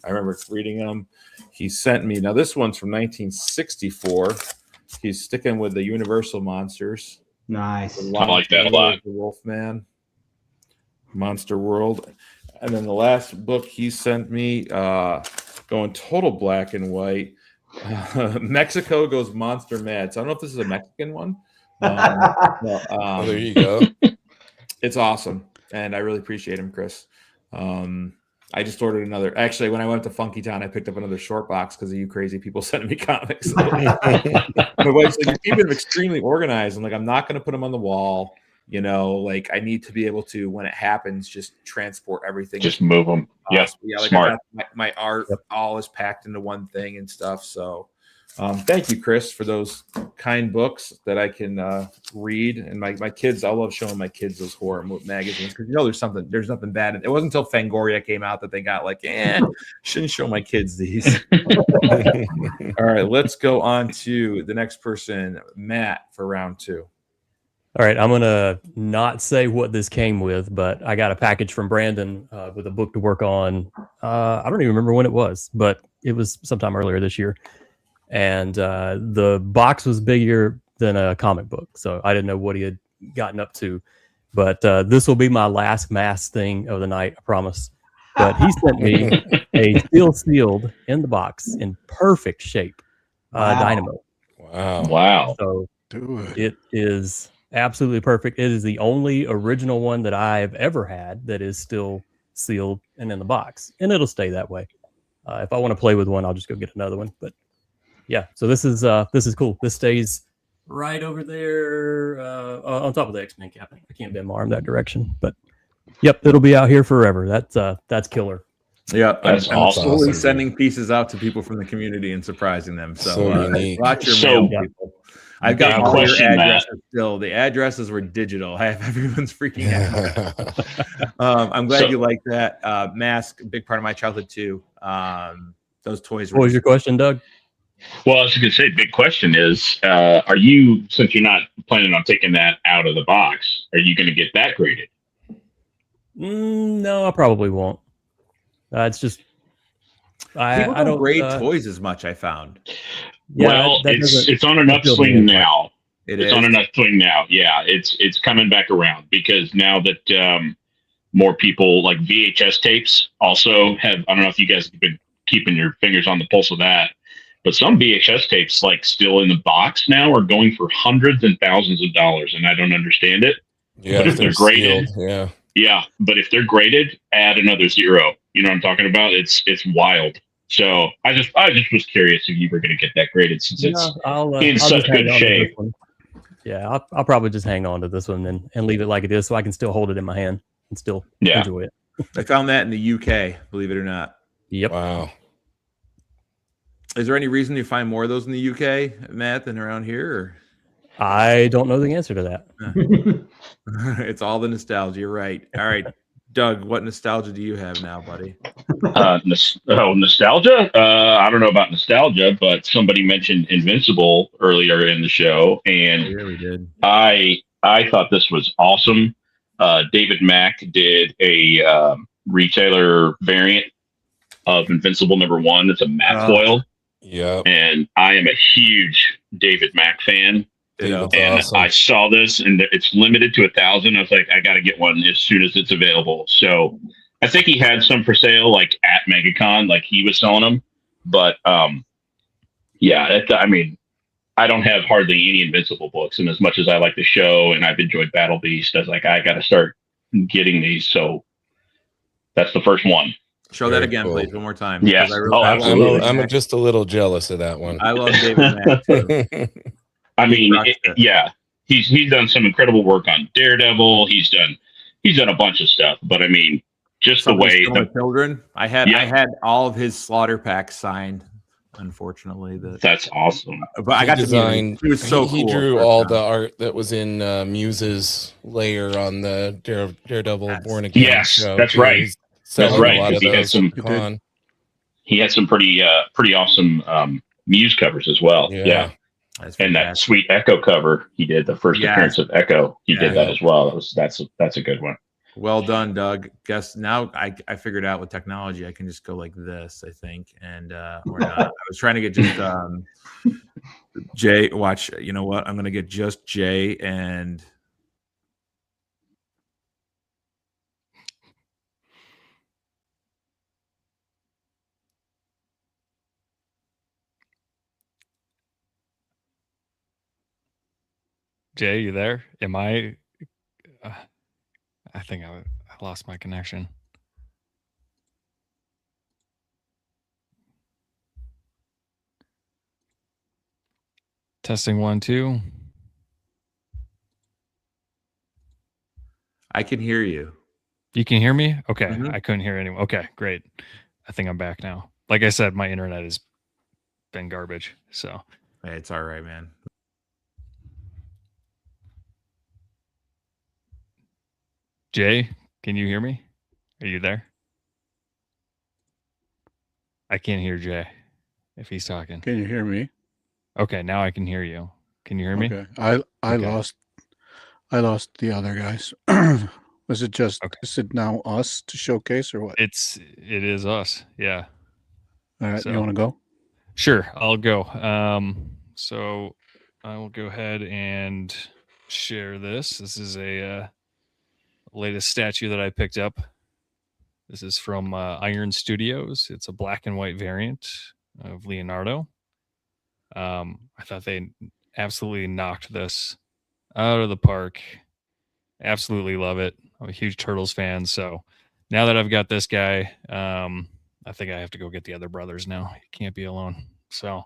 I remember reading them. He sent me, now this one's from 1964. He's sticking with the Universal monsters. Nice. I like that a lot. The Wolfman, Monster World. And then the last book he sent me, going total black and white. Mexico Goes Monster Mad. So I don't know if this is a Mexican one. There you go. It's awesome. And I really appreciate him, Chris. I just ordered another. Actually, when I went to Funky Town, I picked up another short box because of you crazy people sending me comics. My wife's like, you keep them extremely organized. I'm like, I'm not going to put them on the wall. Like I need to be able to, when it happens, just transport everything. Just move them. Yeah, like smart. My art all is packed into one thing and stuff. So thank you, Chris, for those kind books that I can read. And my kids, I love showing my kids those horror magazines because there's nothing bad. It wasn't until Fangoria came out that they got like, shouldn't show my kids these. All right, let's go on to the next person, Matt, for round 2. All right, I'm going to not say what this came with, but I got a package from Brandon with a book to work on. I don't even remember when it was, but it was sometime earlier this year. And the box was bigger than a comic book, so I didn't know what he had gotten up to. But this will be my last mass thing of the night, I promise. But he sent me a still sealed in the box in perfect shape dynamo. Wow. So Do it is absolutely perfect. It is the only original one that I've ever had that is still sealed and in the box, and it'll stay that way. If I want to play with one, I'll just go get another one. But yeah, so this is cool. This stays right over there on top of the X-Men cap. I can't bend my arm that direction, but yep, it'll be out here forever. That's killer. Yeah, That's awesome. Slowly sending pieces out to people from the community and surprising them. So unique. watch your So- mail, people. I've got Big all your question, addresses still. The addresses were digital. I have everyone's freaking out. I'm glad you like that. Mask, big part of my childhood too. Those toys were What was your question, Doug? Well, I was going to say, big question is, are you, since you're not planning on taking that out of the box, are you going to get that graded? No, I probably won't. It's just I don't grade toys as much. I found. Yeah, well, that it's on an appeal to me upswing as much. now. It It's is on an upswing now. Yeah, it's coming back around because now that more people like VHS tapes also have. I don't know if you guys have been keeping your fingers on the pulse of that, but some VHS tapes, like still in the box now, are going for hundreds and thousands of dollars, and I don't understand it. Yeah, But if they're graded, sealed, yeah. But if they're graded, add another 0. You know what I'm talking about? It's wild. So I just was curious if you were going to get that graded since it's I'll in just such hang good on to this shape. one. Yeah, I'll probably just hang on to this one and leave it like it is, so I can still hold it in my hand and still enjoy it. I found that in the UK. Believe it or not. Yep. Wow. Is there any reason you find more of those in the UK, Matt, than around here? I don't know the answer to that. It's all the nostalgia. You're right. All right, Doug, what nostalgia do you have now, buddy? Nostalgia. I don't know about nostalgia, but somebody mentioned Invincible earlier in the show, and Yeah, we did. I thought this was awesome. David Mack did a retailer variant of Invincible #1. It's a matte foil, Yeah. and I am a huge David Mack fan. David's And awesome. I saw this, and it's limited to 1,000. I was like, I got to get one as soon as it's available. So I think he had some for sale, like at MegaCon, like he was selling them. But yeah, I mean, I don't have hardly any Invincible books, and as much as I like the show and I've enjoyed Battle Beast, I was like, I got to start getting these. So that's the first one. Show Very that again, cool. please, one more time. Yes. because Oh, absolutely. I'm just a little jealous of that one. I love David Mack too. I mean, rocks it. yeah, he's done some incredible work on Daredevil. He's done a bunch of stuff. But I mean, just Something the way Still with children. I had Yeah. I had all of his slaughter packs signed. Unfortunately, that's awesome. but I got to designed. meet him. He was so he cool. drew all the art that was in Muse's layer on the Daredevil Born Again. Yes, show, that's too. right. He's selling That's right, a lot of 'cause he had those some- at the con. He had some pretty awesome Muse covers as well. Yeah. That's And that fantastic. sweet Echo cover he did, the first Yes. appearance of Echo, he did Yeah. that as well. That's a good one. Well done, Doug. Guess now I figured out with technology I can just go like this, I think, and or not. I was trying to get just Jay. Watch, you know what? I'm gonna get just Jay and Jay, you there? Am I? I think I lost my connection. Testing 1, 2. I can hear you. You can hear me? Okay. Mhm. I couldn't hear anyone. Okay, great. I think I'm back now. Like I said, my internet has been garbage. So Hey, it's all right, man. Jay, can you hear me? Are you there? I can't hear Jay if he's talking. Can you hear me? Okay, now I can hear you. Can you hear me? Okay. I Okay. lost the other guys. Was it just Okay. is it now us to showcase or what? It is us. Yeah. All right, so- you want to go? Sure, I'll go. So I will go ahead and share this. This is a latest statue that I picked up. This is from Iron Studios. It's a black and white variant of Leonardo. I thought they absolutely knocked this out of the park. Absolutely love it. I'm a huge Turtles fan, so now that I've got this guy, I think I have to go get the other brothers now. You can't be alone. So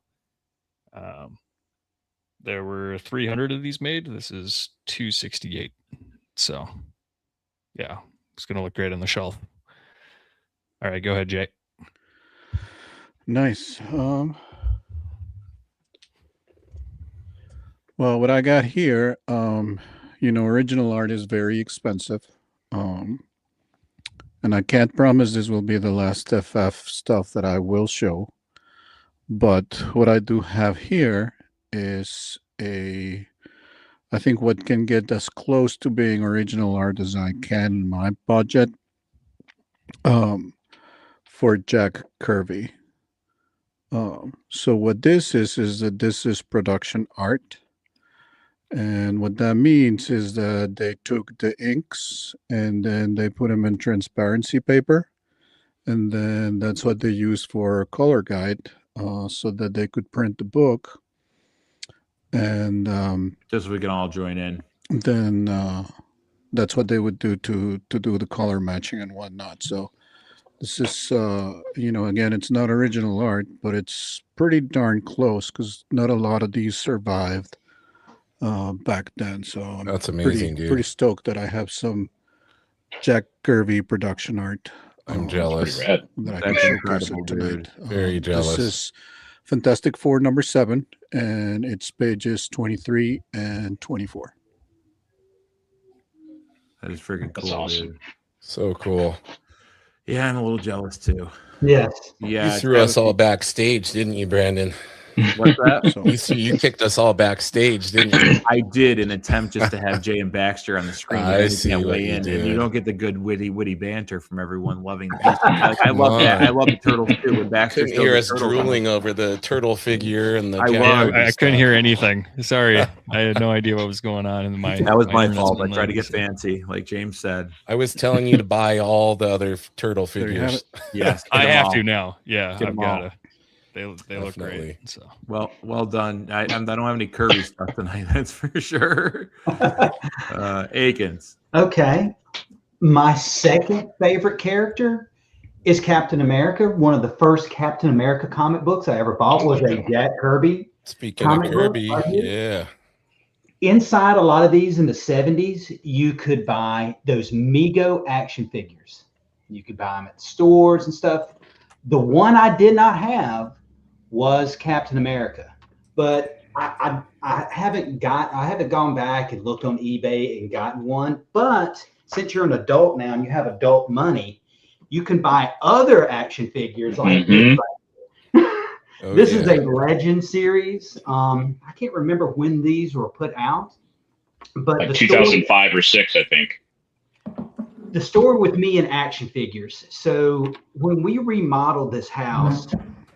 there were 300 of these made. This is 268. So yeah, it's gonna look great on the shelf. All right, go ahead, Jay. Nice. Well, what I got here, original art is very expensive. And I can't promise this will be the last FF stuff that I will show. But what I do have here is I think what can get as close to being original art as I can in my budget for Jack Kirby. So what this is that this is production art. And what that means is that they took the inks and then they put them in transparency paper. And then that's what they used for color guide so that they could print the book. And Just so we can all join in. then that's what they would do to do the color matching and whatnot. So this is, again, it's not original art, but it's pretty darn close because not a lot of these survived back then. So I'm That's amazing, dude. pretty stoked that I have some Jack Kirby production art. I'm jealous. Pretty rad. That I That's can showcase incredible, it tonight. dude. Very jealous. Fantastic Four #7, and it's pages 23 and 24. That is freaking cool, That's awesome. dude. So cool. Yeah, I'm a little jealous too. Yes. Yeah, You it's threw us gotta all be- backstage, didn't you, Brandon? What's that? So You kicked us all backstage, didn't you? I did an attempt just to have Jay and Baxter on the screen. I But see can't what weigh you in, and you did. don't get the good witty banter from everyone loving the piece. Like, I Come love that. on. I love the turtles too. When Baxter Couldn't showed hear the us turtles, I'm like, drooling over the turtle figure and the I Jack was. Yeah, Kirby I couldn't stuff. hear anything. Sorry, I had no idea what was going on in my. That was my internet's fault. I been tried to lagging, get so- fancy, like James said. I was telling you to buy all the other turtle There you have figures. Yes, I get 'em have all. to now. Yeah, Get I've 'em got all. to. They look Definitely. great. So Well done. I don't have any Kirby stuff tonight. That's for sure. Akins. Okay. My second favorite character is Captain America. One of the first Captain America comic books I ever bought was a Jack Kirby. Speaking of Comic book, Kirby, right here. yeah. Inside a lot of these in the 70s, you could buy those Mego action figures. You could buy them at stores and stuff. The one I did not have was Captain America, but I haven't gone back and looked on eBay and gotten one. But since you're an adult now and you have adult money, you can buy other action figures like Mhm. Oh, this yeah. is a Legend series. I can't remember when these were put out, but Like the 2005 or 6, I think. the story with me and action figures. So when we remodeled this house,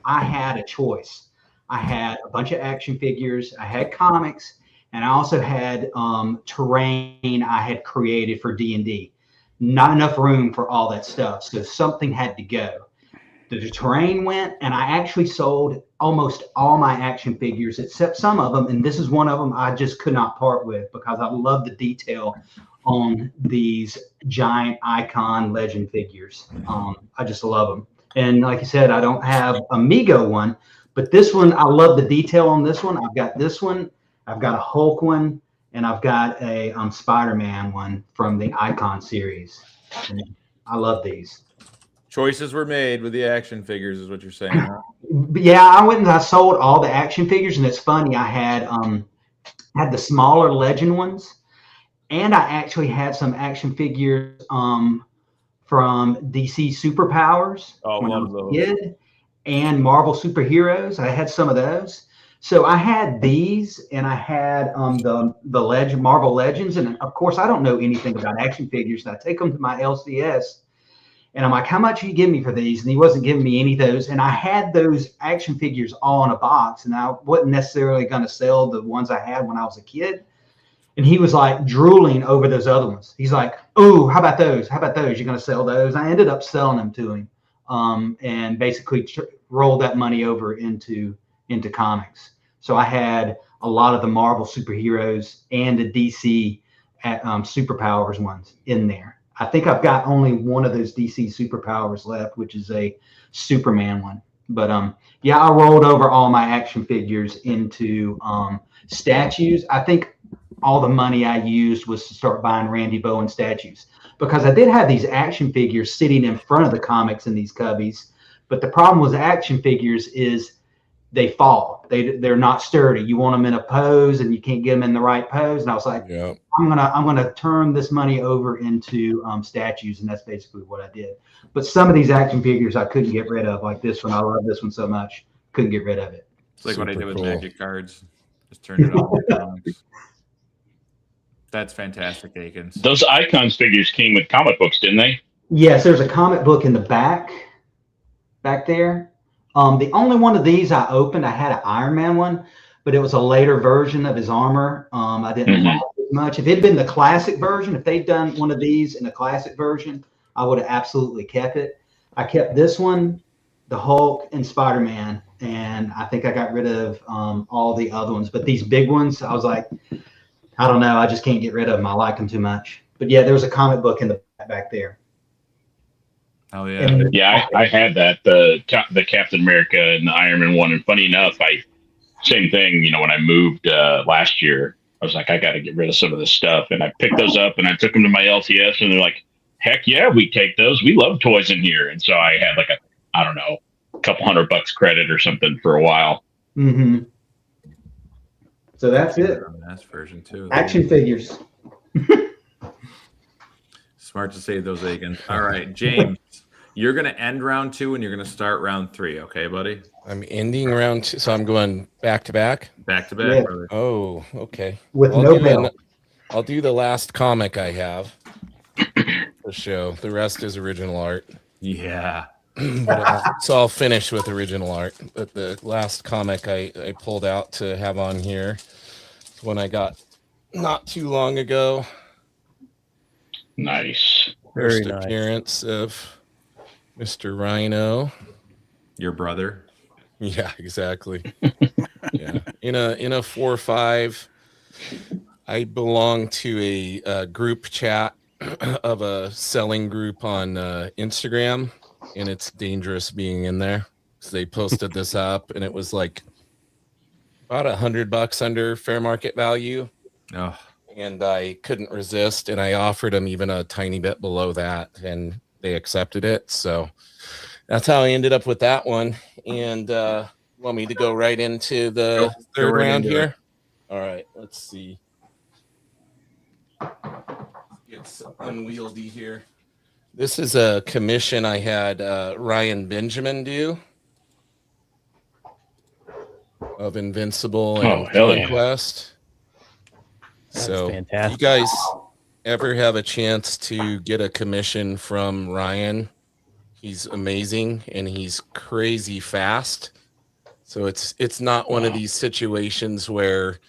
I had a choice. I had a bunch of action figures, I had comics, and I also had terrain I had created for D&D. Not enough room for all that stuff, so something had to go. The terrain went, and I actually sold almost all my action figures except some of them, and this is one of them I just could not part with because I love the detail on these giant icon legend figures. I just love them. And like you said, I don't have a Mego one, but this one, I love the detail on this one. I've got this one, I've got a Hulk one, and I've got a Spider-Man one from the Icon series. And I love these. Choices were made with the action figures, is what you're saying, huh? But yeah, I went and I sold all the action figures, and it's funny. I had the smaller Legend ones, and I actually had some action figures from DC Superpowers Oh, when I love was a those. kid, and Marvel Superheroes. I had some of those. So I had these, and I had the Marvel Legends, and of course I don't know anything about action figures. And I take them to my LCS, and I'm like, "How much are you giving me for these?" And he wasn't giving me any of those. And I had those action figures all in a box, and I wasn't necessarily going to sell the ones I had when I was a kid. And he was like drooling over those other ones. He's like, "Oh, how about those? How about those? You're going to sell those?" I ended up selling them to him, and basically rolled that money over into comics. So I had a lot of the Marvel superheroes and the DC superpowers ones in there. I think I've got only one of those DC superpowers left, which is a Superman one. But yeah, I rolled over all my action figures into statues. I think all the money I used was to start buying Randy Bowen statues, because I did have these action figures sitting in front of the comics in these cubbies. But the problem with action figures is they fall. They're not sturdy. You want them in a pose, and you can't get them in the right pose. And I was like, Yeah. I'm gonna turn this money over into statues, and that's basically what I did. But some of these action figures I couldn't get rid of, like this one. I love this one so much, couldn't get rid of it. It's like what I Super did with cool. Magic cards. Just turned it on to comics. That's fantastic, Akins. Those Icons figures came with comic books, didn't they? Yes, there's a comic book in the back there. The only one of these I opened, I had an Iron Man one, but it was a later version of his armor. I didn't like it as much. If it had been the classic version, if they'd done one of these in a classic version, I would have absolutely kept it. I kept this one, the Hulk, and Spider-Man, and I think I got rid of all the other ones. But these big ones, I was like, I don't know, I just can't get rid of them. I like them too much. But yeah, there was a comic book in the back there. Oh yeah. And Yeah, I had that, the Captain America and the Iron Man one. And funny enough, same thing, when I moved last year, I was like, I got to get rid of some of this stuff. And I picked those up and I took them to my LTS, and they're like, heck yeah, we take those. We love toys in here. And so I had like a couple $100 credit or something for a while. Mm-hmm. So that's it. Mass version too. Action figures. Smart to save those Aikens. All right, James, you're going to end round 2 and you're going to start round 3. Okay, buddy? I'm ending round 2, so I'm going back to back. Back to back, Yeah. brother. Oh, okay. With I'll no do bell. I'll do the last comic I have for show. The rest is original art. Yeah. So I'll finish with original art. But the last comic I pulled out to have on here is one I got not too long ago. Nice. Very First nice. appearance of Mr. Rhino. Your brother. Yeah, exactly. Yeah, in a 4-5. I belong to a group chat of a selling group on Instagram, and it's dangerous being in there. So they posted this up, and it was like about $100 under fair market value, Oh, and I couldn't resist, and I offered them even a tiny bit below that, and they accepted it. So that's how I ended up with that one. And want me to go right into the third right round into here? All right, let's see. It's unwieldy here. This is a commission I had Ryan Benjamin do of Invincible and hell yeah. Conquest. That's So fantastic. you guys ever have a chance to get a commission from Ryan, he's amazing and he's crazy fast. So it's not one of these situations where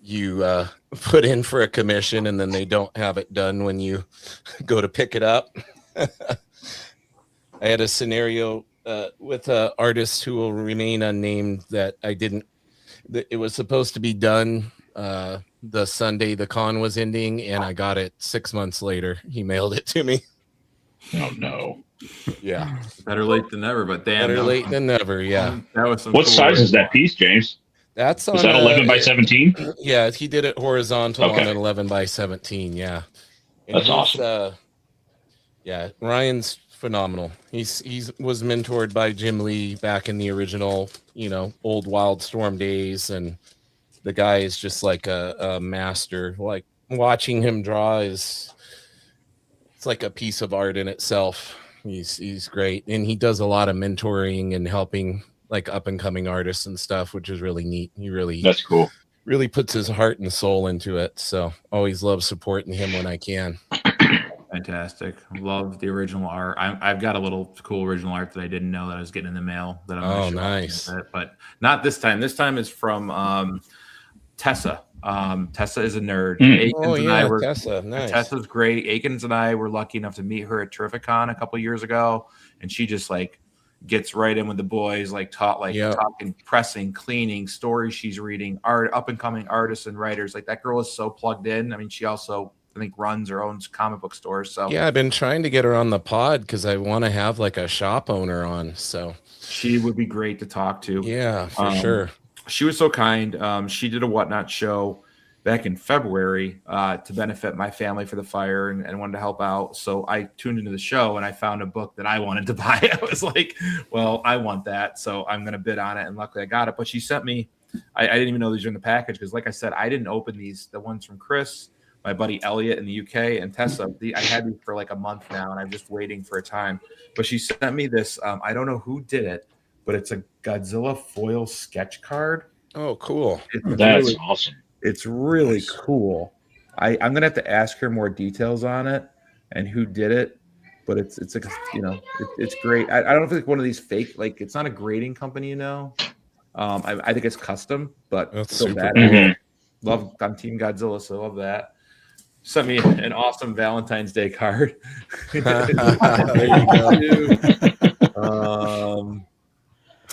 you put in for a commission and then they don't have it done when you go to pick it up. I had a scenario with an artist who will remain unnamed that it was supposed to be done the Sunday the con was ending, and I got it 6 months later. He mailed it to me. Oh no. Yeah. better late than never, but damn. Better late than never. Yeah. That was some What cool size work. is that piece, James? That's on Is that 11 by 17? Yeah, he did it horizontal Okay. on an 11 by 17. Yeah. And That's awesome. Yeah, Ryan's phenomenal. He was mentored by Jim Lee back in the original, old Wildstorm days, and the guy is just like a master. Like watching him draw it's like a piece of art in itself. He's great, and he does a lot of mentoring and helping like up and coming artists and stuff, which is really neat. He That's cool. really puts his heart and soul into it. So always love supporting him when I can. Fantastic. Love the original art. I've got a little cool original art that I didn't know that I was getting in the mail that I'm gonna show nice. off in a bit, but not this time. This time is from Tessa. Tessa is a nerd. Akins and I were, Tessa. Nice. Tessa's great. Akins and I were lucky enough to meet her at Terrificon a couple years ago, and she just like gets right in with the boys, like talking, pressing, cleaning, stories she's reading, art, up and coming artists and writers. Like that girl is so plugged in. I mean, she also I think runs or owns comic book stores. So yeah, I've been trying to get her on the pod because I want to have like a shop owner on. So she would be great to talk to. Yeah, for sure. She was so kind. She did a Whatnot show back in February to benefit my family for the fire and wanted to help out. So I tuned into the show and I found a book that I wanted to buy. I was like, well, I want that. So I'm going to bid on it. And luckily I got it. But she sent me, I didn't even know these were in the package because like I said, I didn't open these, the ones from Chris, my buddy Elliot in the UK, and Tessa. I had these for like a month now and I'm just waiting for a time. But she sent me this. I don't know who did it, but it's a Godzilla foil sketch card. Oh, cool. That's awesome. It's really cool. I'm gonna have to ask her more details on it and who did it, but it's like it's great. I don't know if it's like one of these fake, like it's not a grading company, I think it's custom, but that's still super bad. cool. Love, I'm Team Godzilla, so love that. Sent me an awesome Valentine's Day card. There you go.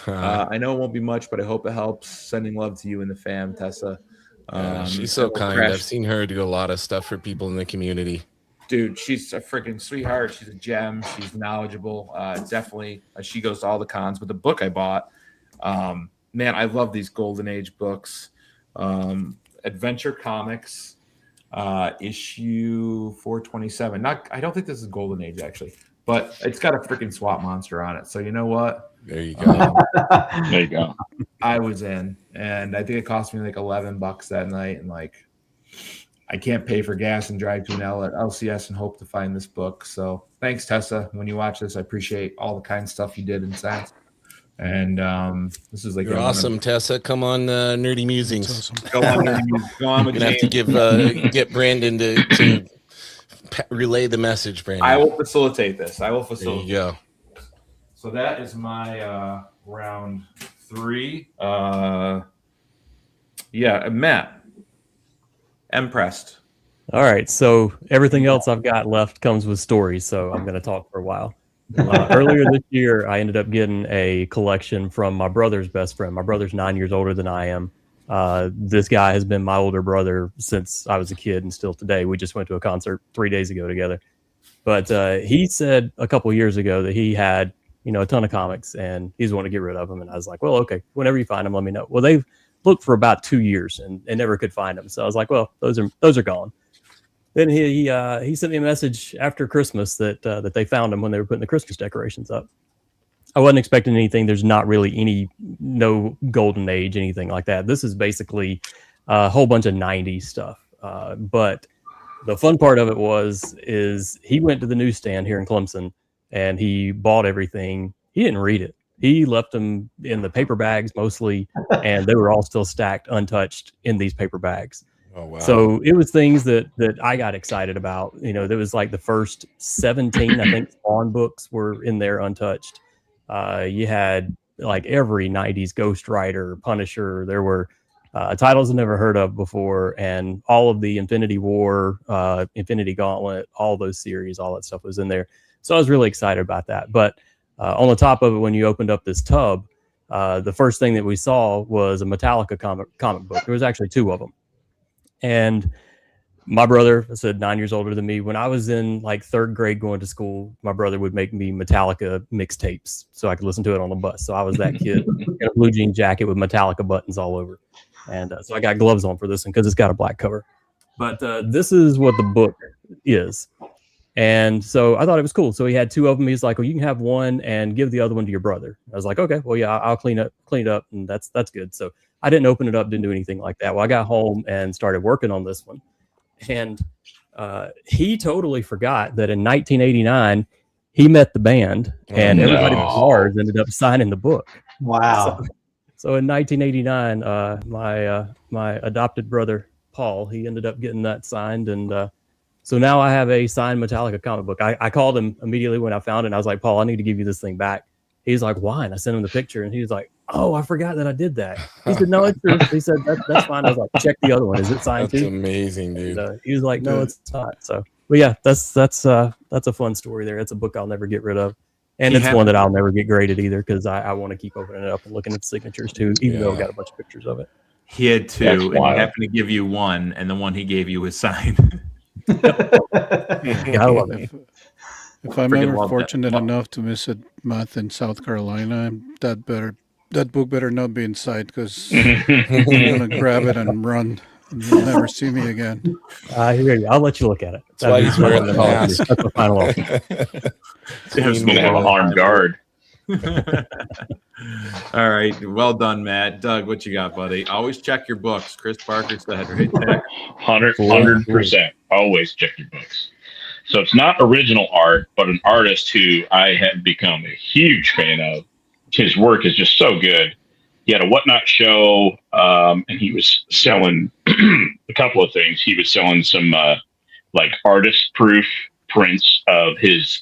I know it won't be much, but I hope it helps. Sending love to you and the fam, Tessa. She's so kind. I've seen her do a lot of stuff for people in the community. Dude, she's a freaking sweetheart. She's a gem. She's knowledgeable. Definitely, she goes to all the cons. But the book I bought, man, I love these Golden Age books. Adventure Comics, issue 427. I don't think this is Golden Age actually, but it's got a freaking swap monster on it. So you know what? There you go. There you go. I was in, and I think it cost me like $11 that night, and like I can't pay for gas and drive to an LCS and hope to find this book. So thanks, Tessa. When you watch this, I appreciate all the kind stuff you did in sense. And this is like You're awesome, Tessa. Come on, Nerdy Musings. Awesome. Go on with You're gonna have to get Brandon to relay the message, Brandon. I will facilitate this. I will There facilitate. you go. So that is my round 3. Matt. Impressed. All right. So everything else I've got left comes with stories. So I'm going to talk for a while. Earlier this year, I ended up getting a collection from my brother's best friend. My brother's 9 years older than I am. This guy has been my older brother since I was a kid and still today. We just went to a concert 3 days ago together. But he said a couple of years ago that he had, a ton of comics and he's wanting to get rid of them. And I was like, well, okay, whenever you find them, let me know. Well, they've looked for about 2 years and never could find them. So I was like, well, those are gone. Then he sent me a message after Christmas that they found them when they were putting the Christmas decorations up. I wasn't expecting anything. There's not really no golden age, anything like that. This is basically a whole bunch of 90s stuff. But the fun part of it is he went to the newsstand here in Clemson and he bought everything. He didn't read it. He left them in the paper bags mostly, and they were all still stacked untouched in these paper bags. Oh, wow. So it was things that I got excited about. There was like the first 17, I think, Spawn books were in there untouched. You had like every 90s Ghost Rider, Punisher. There were titles I've never heard of before, and all of the Infinity War, Infinity Gauntlet, all those series, all that stuff was in there. So I was really excited about that. But on the top of it, when you opened up this tub, the first thing that we saw was a Metallica comic book. There was actually 2 of them. And my brother, I said 9 years older than me, when I was in like 3rd grade going to school, my brother would make me Metallica mixtapes so I could listen to it on the bus. So I was that kid in a blue jean jacket with Metallica buttons all over. And so I got gloves on for this one because it's got a black cover. But this is what the book is. And so I thought it was cool. So he had 2 of them. He's like, well, you can have one and give the other one to your brother. I was like, okay, well, yeah, I'll clean it up. And that's good. So I didn't open it up, didn't do anything like that. Well, I got home and started working on this one. And he totally forgot that in 1989, he met the band and everybody at bars ended up signing the book. Wow. So in 1989, my adopted brother, Paul, he ended up getting that signed. And so now I have a signed Metallica comic book. I called him immediately when I found it. And I was like, Paul, I need to give you this thing back. He's like, why? And I sent him the picture and he was like, oh, I forgot that I did that. He said, no, it's true. He said, that's fine. I was like, check the other one. Is it signed That's too? amazing, dude. And, he was like, no, it's not. So, but yeah, that's a fun story there. It's a book I'll never get rid of. And it's one that I'll never get graded either because I want to keep opening it up and looking at the signatures too, even though I've got a bunch of pictures of it. He had 2, and he happened to give you 1, and the one he gave you was signed. Yeah, I love it. If I'm ever fortunate enough to visit Matt in South Carolina, that book better not be inside because I'm gonna grab it and run. And you'll never see me again. I hear you. I'll let you look at it. That's why he's wearing the mask. That's the final offer. He's going to have an armed guard. All right. Well done, Matt. Doug, what you got, buddy? Always check your books. Chris Parker said right there. 100%. Always check your books. So it's not original art, but an artist who I have become a huge fan of. His work is just so good. He had a Whatnot show, and he was selling a couple of things. He was selling some like artist-proof prints of his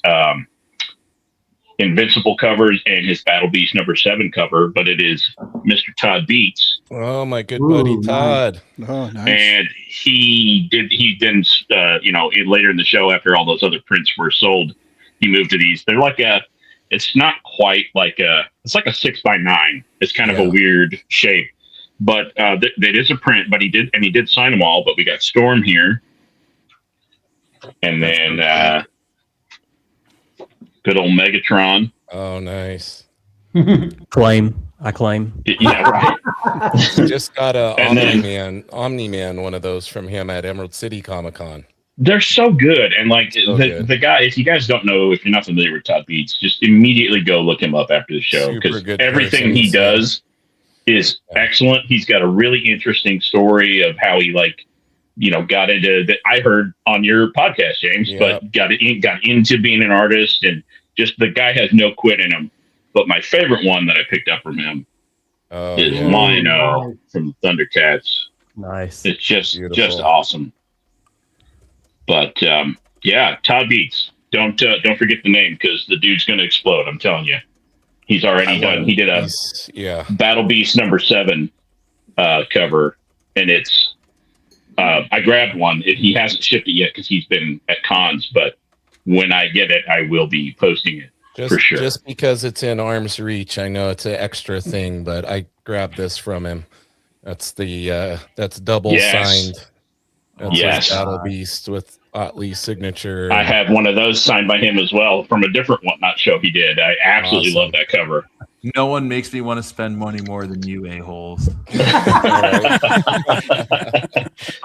Invincible covers and his Battle Beast #7 cover, but it is Mr. Todd Beats. Oh, my good buddy Todd. Oh, nice. And he then later in the show, after all those other prints were sold, he moved to these. They're like it's not quite like it's like a 6x9. It's kind of a weird shape, but that is a print. But he did sign them all. But we got Storm here, and then good old Megatron. Oh, nice. I claim. Yeah, right. Just got a Omni-Man, one of those from him at Emerald City Comic Con. They're so good, and like So the good. the guy. If you guys don't know, if you're not familiar with Todd Beats, just immediately go look him up after the show Super because good everything person, he he said. does is Yeah. excellent. He's got a really interesting story of how he got into that. I heard on your podcast, James, Yep. but got into being an artist, and just the guy has no quit in him. But my favorite one that I picked up from him Oh, is yeah. Lion-O from Thundercats. Nice. It's just Beautiful. awesome. But yeah, Todd Beats. Don't forget the name because the dude's going to explode. I'm telling you. He's already done. He did a Yeah. Battle Beast #7 cover, and it's I grabbed one. He hasn't shipped it yet because he's been at cons. But when I get it, I will be posting it for sure. Just because it's in arm's reach, I know it's an extra thing, but I grabbed this from him. That's that's double signed. That's Yes. his Battle Beast with Otley's signature. I have one of those signed by him as well from a different Whatnot show he did. I absolutely love that cover. No one makes me want to spend money more than you a-holes.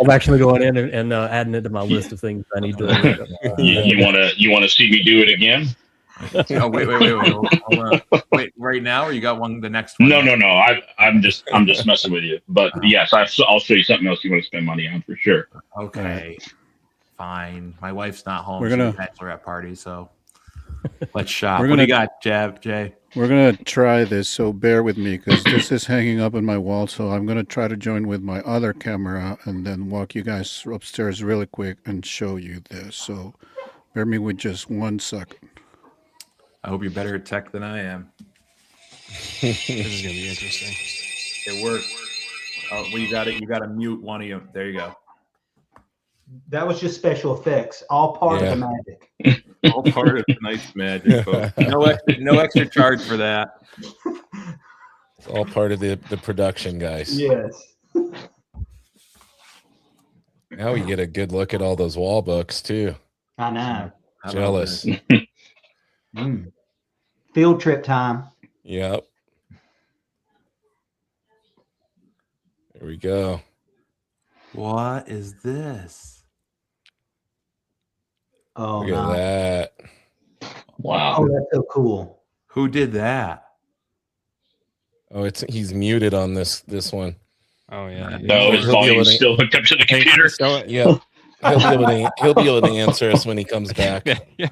I'm actually going in and adding it to my list of things I need to look up. You want to see me do it again? Oh, wait. Hold on. Wait, right now, or you got one the next one? No. I'm just messing with you. But yes, I'll show you something else you want to spend money on for sure. Okay, fine. My wife's not home. We're She's gonna- at a bachelorette party, so let's shop. We're What do you gonna- got, Jay? We're going to try this, so bear with me because this is hanging up on my wall. So I'm going to try to join with my other camera and then walk you guys upstairs really quick and show you this. So bear me with just 1 second. I hope you're better at tech than I am. This is gonna be interesting. It worked. Oh, well, you got it. You got to mute one of you. There you go. That was just special effects, all part of the magic. All part of tonight's magic, folks. No extra charge for that. It's all part of the production, guys. Yes. Now we get a good look at all those wall books too. I know. How about Jealous. this? Field trip time. Yep. There we go. What is this? Oh, Look at nice. that. Wow. Oh, that's so cool. Who did that? Oh, he's muted on this one. Oh yeah. No, his He'll be able volume's to- still hooked up to the computer. So, yeah. He'll be able to answer us when he comes back. Yeah.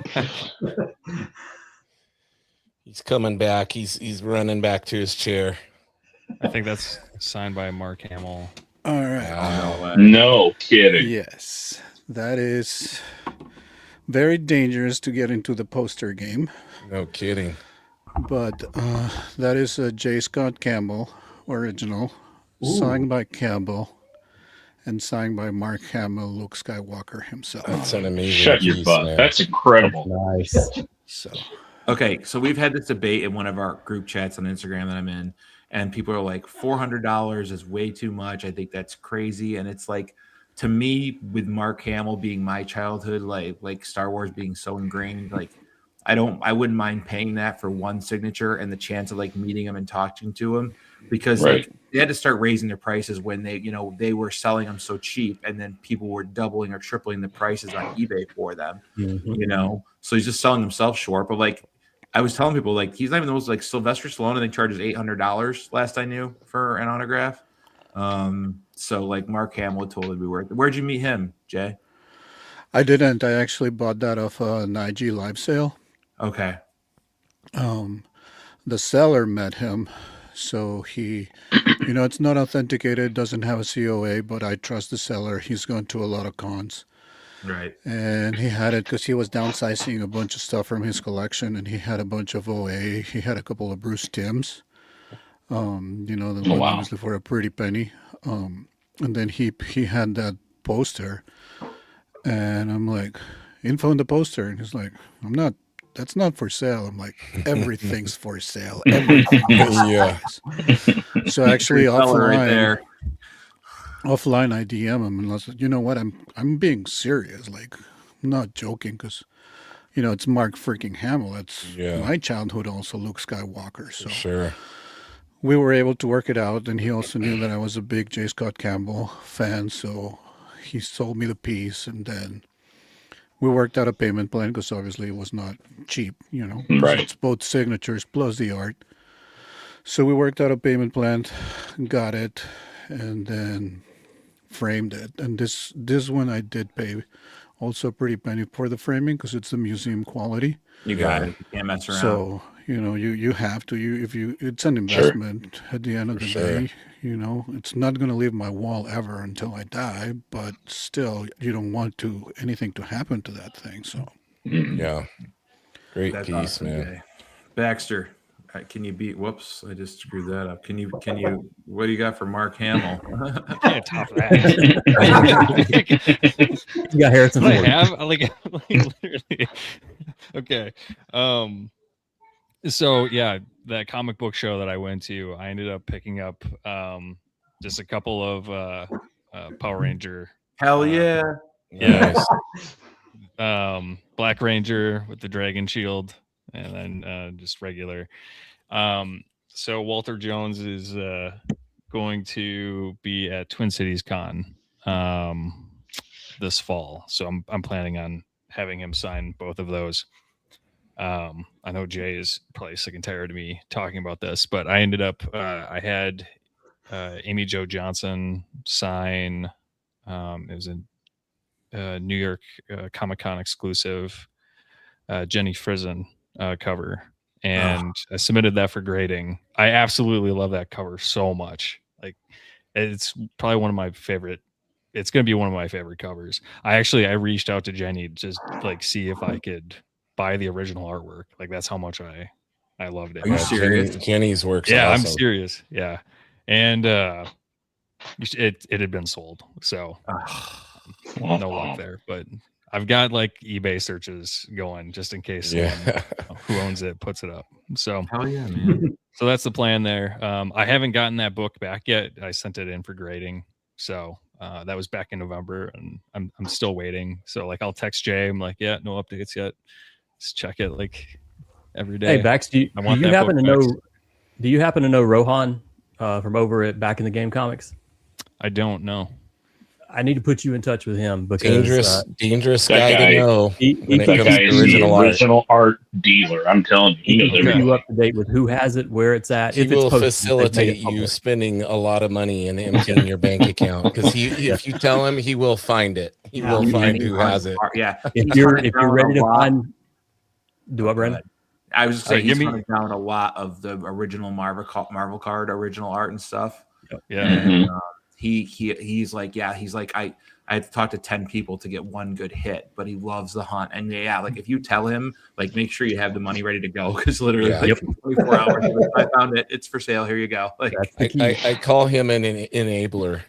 He's coming back. He's running back to his chair. I think that's signed by Mark Hamill. All right. Wow. No kidding. Yes, that is very dangerous to get into the poster game. No kidding. But that is a J. Scott Campbell original, signed by Campbell and signed by Mark Hamill, Luke Skywalker himself. That's an amazing Shut your piece, butt. man. That's incredible. Nice. So Okay, so we've had this debate in one of our group chats on Instagram that I'm in, and people are like, $400 is way too much. I think that's crazy. And it's like, to me, with Mark Hamill being my childhood, like Star Wars being so ingrained, like I wouldn't mind paying that for one signature and the chance of like meeting him and talking to him, because Right. like they had to start raising their prices when they were selling them so cheap, and then people were doubling or tripling the prices on eBay for them. So he's just selling himself short. But like I was telling people, like he's not even those, like Sylvester Stallone, I think charges $800 last I knew for an autograph. So like Mark Hamill would totally be worth it. Where'd you meet him, Jay? I didn't. I actually bought that off an IG live sale. Okay. The seller met him, so he, it's not authenticated, doesn't have a COA, but I trust the seller. He's gone to a lot of cons. Right. And he had it because he was downsizing a bunch of stuff from his collection, and he had a bunch of OA. He had a couple of Bruce Timms, the one wow. obviously for a pretty penny. And then he had that poster, and I'm like, info in the poster, and he's like, that's not for sale. I'm like, everything's for sale. Everything is. Yeah. So actually, Seller right there. offline, I DM him and I said, you know what? I'm being serious. Like, I'm not joking because, it's Mark freaking Hamill. It's my childhood also, Luke Skywalker. So Sure. we were able to work it out. And he also knew that I was a big J. Scott Campbell fan. So he sold me the piece. And then we worked out a payment plan because obviously it was not cheap, 'cause Right. it's both signatures plus the art. So we worked out a payment plan, got it, and then framed it. And this one I did pay also a pretty penny for the framing because it's the museum quality. You got it. You can't mess around. So you have to it's an investment at the end of the day. It's not going to leave my wall ever until I die, but still you don't want anything to happen to that thing. So Yeah. Great That's piece, awesome, man. Jay. Baxter, can you beat? Whoops, I just screwed that up. Can you? What do you got for Mark Hamill? I can't top that. You got Harrison What I Ford. have, like literally. Okay. So yeah, that comic book show that I went to, I ended up picking up just a couple of Power Ranger. Hell yeah! Yeah. Nice. Black Ranger with the dragon shield, and then just regular. So Walter Jones is going to be at Twin Cities Con this fall. So I'm planning on having him sign both of those. I know Jay is probably sick and tired of me talking about this, but I ended up I had Amy Jo Johnson sign. It was a New York Comic-Con exclusive Jenny Frison cover, and I submitted that for grading. I absolutely love that cover so much. Like, it's probably one of my favorite. It's going to be one of my favorite covers. I reached out to Jenny to just like see if I could buy the original artwork. Like, that's how much I loved it. Are you serious? Jenny's works. Yeah, awesome. I'm serious. Yeah, and it had been sold, so no luck there. But I've got like eBay searches going just in case someone who owns it puts it up. So Hell yeah, man! so that's the plan there. I haven't gotten that book back yet. I sent it in for grading, so that was back in November, and I'm still waiting. So like I'll text Jay. I'm like, yeah, no updates yet. Just check it like every day. Hey, Bax, do you happen to know Rohan from over at Back in the Game Comics? I don't know. I need to put you in touch with him because dangerous that guy guy- to know. When it That comes guy to is the original art. original art dealer. I'm telling you, he knows keep everything. you up to date with who has it, where it's at. He If it's will posted, facilitate they've made it you public. spending a lot of money and emptying your bank account because if you tell him, he will find it. He will find who has it. Yeah. If He's you're running down ready a to lot. find, do what, Brandon? I was just saying, give he's me- running down a lot of the original Marvel card, original art and stuff. Yeah. And he's like, I had to talk to 10 people to get one good hit, but he loves the hunt. And like if you tell him, like, make sure you have the money ready to go because literally like 24 hours, I found it. It's for sale. Here you go. Like I call him an enabler.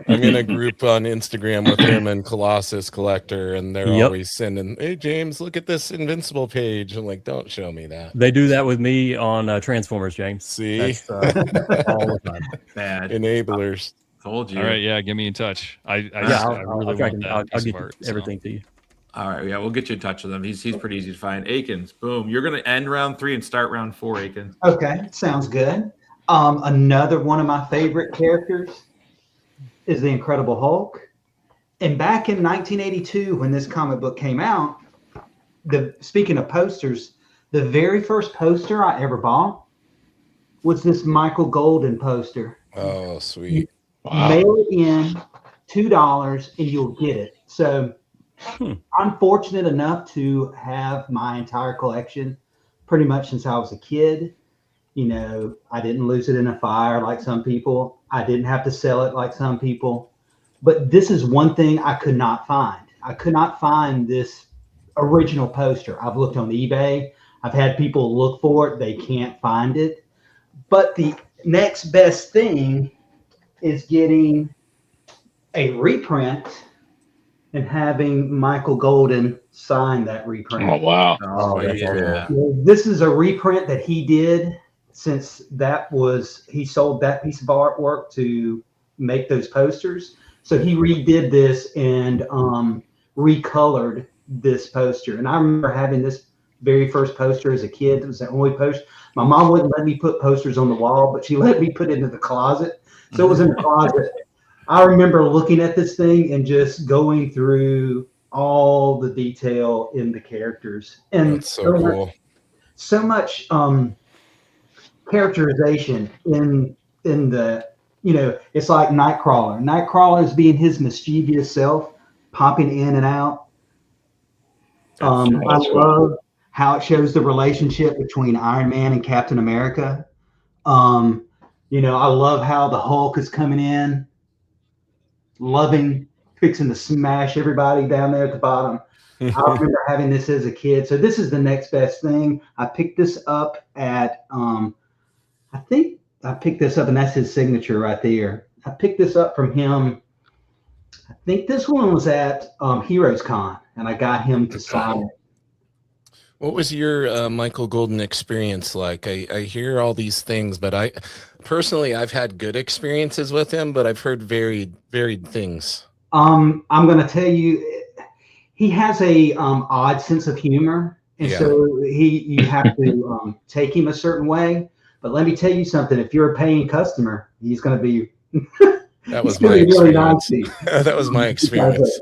I'm in a group on Instagram with him and Colossus Collector, and they're always sending, "Hey James, look at this Invincible page." I'm like, "Don't show me that." They do that with me on Transformers, James. See, That's, all the time. bad enablers. Told you. All right, yeah, get me in touch. I really I'll want that I'll piece get of art. everything to you. All right, yeah, we'll get you in touch with him. He's pretty easy to find. Akins, boom. You're gonna end round 3 and start round 4, Akins. Okay, sounds good. Another one of my favorite characters is the Incredible Hulk. And back in 1982, when this comic book came out, speaking of posters, the very first poster I ever bought was this Michael Golden poster. Oh, sweet. Wow. Mail it in, $2, and you'll get it. So I'm fortunate enough to have my entire collection pretty much since I was a kid. I didn't lose it in a fire like some people. I didn't have to sell it like some people. But this is one thing I could not find. I could not find this original poster. I've looked on eBay. I've had people look for it. They can't find it. But the next best thing is getting a reprint and having Michael Golden sign that reprint. Oh wow! Oh, that's yeah. This is a reprint that he did since he sold that piece of artwork to make those posters. So he redid this and recolored this poster. And I remember having this very first poster as a kid. It was the only poster. My mom wouldn't let me put posters on the wall, but she let me put it into the closet. So it was in the closet. I remember looking at this thing and just going through all the detail in the characters, and That's so cool. so much characterization in the, it's like Nightcrawler. Nightcrawler is being his mischievous self, popping in and out. I love how it shows the relationship between Iron Man and Captain America. I love how the Hulk is coming in, fixing to smash everybody down there at the bottom. I remember having this as a kid. So this is the next best thing. I picked this up at, I think I picked this up, and that's his signature right there. I picked this up from him. I think this one was at Heroes Con, and I got him to sign it. What was your Michael Golden experience like? I hear all these things, but I've had good experiences with him, but I've heard varied things. I'm going to tell you, he has a odd sense of humor, and so you have to take him a certain way. But let me tell you something: if you're a paying customer, he's going to be. That was my experience. That was my experience.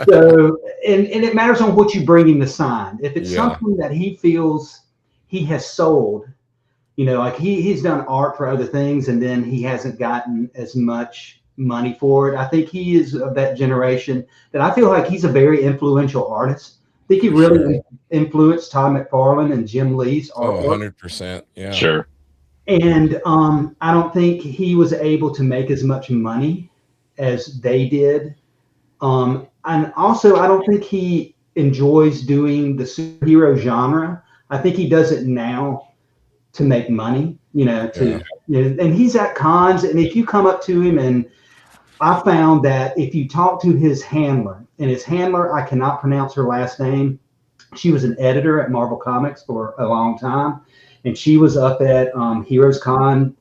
So, and it matters on what you bring him to sign. If it's something that he feels he has sold, like he's done art for other things, and then he hasn't gotten as much money for it. I think he is of that generation that I feel like he's a very influential artist. I think he really influenced Todd McFarlane and Jim Lee's artwork. 100%. Yeah. Sure. And I don't think he was able to make as much money as they did. And also, I don't think he enjoys doing the superhero genre. I think he does it now to make money, and he's at cons. And if you come up to him, and I found that if you talk to his handler, and his handler, I cannot pronounce her last name. She was an editor at Marvel Comics for a long time. And she was up at Heroes Con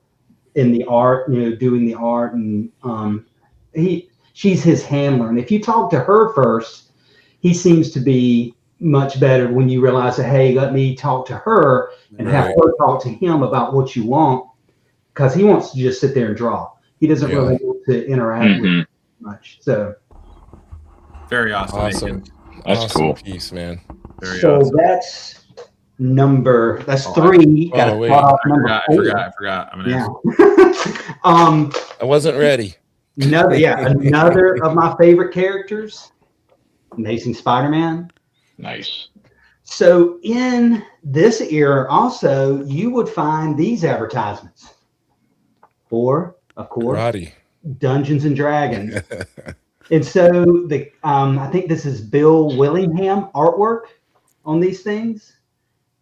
in the art, doing the art, and she's his handler. And if you talk to her first, he seems to be much better when you realize that, hey, let me talk to her and have her talk to him about what you want, because he wants to just sit there and draw. He doesn't really want to interact with you much. So very awesome. That's awesome cool. Piece, man. Very so awesome. that's 3. I forgot. I'm gonna I wasn't ready. Another of my favorite characters, Amazing Spider-Man. Nice. So in this era, also, you would find these advertisements for, of course, Karate. Dungeons and Dragons. And so I think this is Bill Willingham artwork on these things.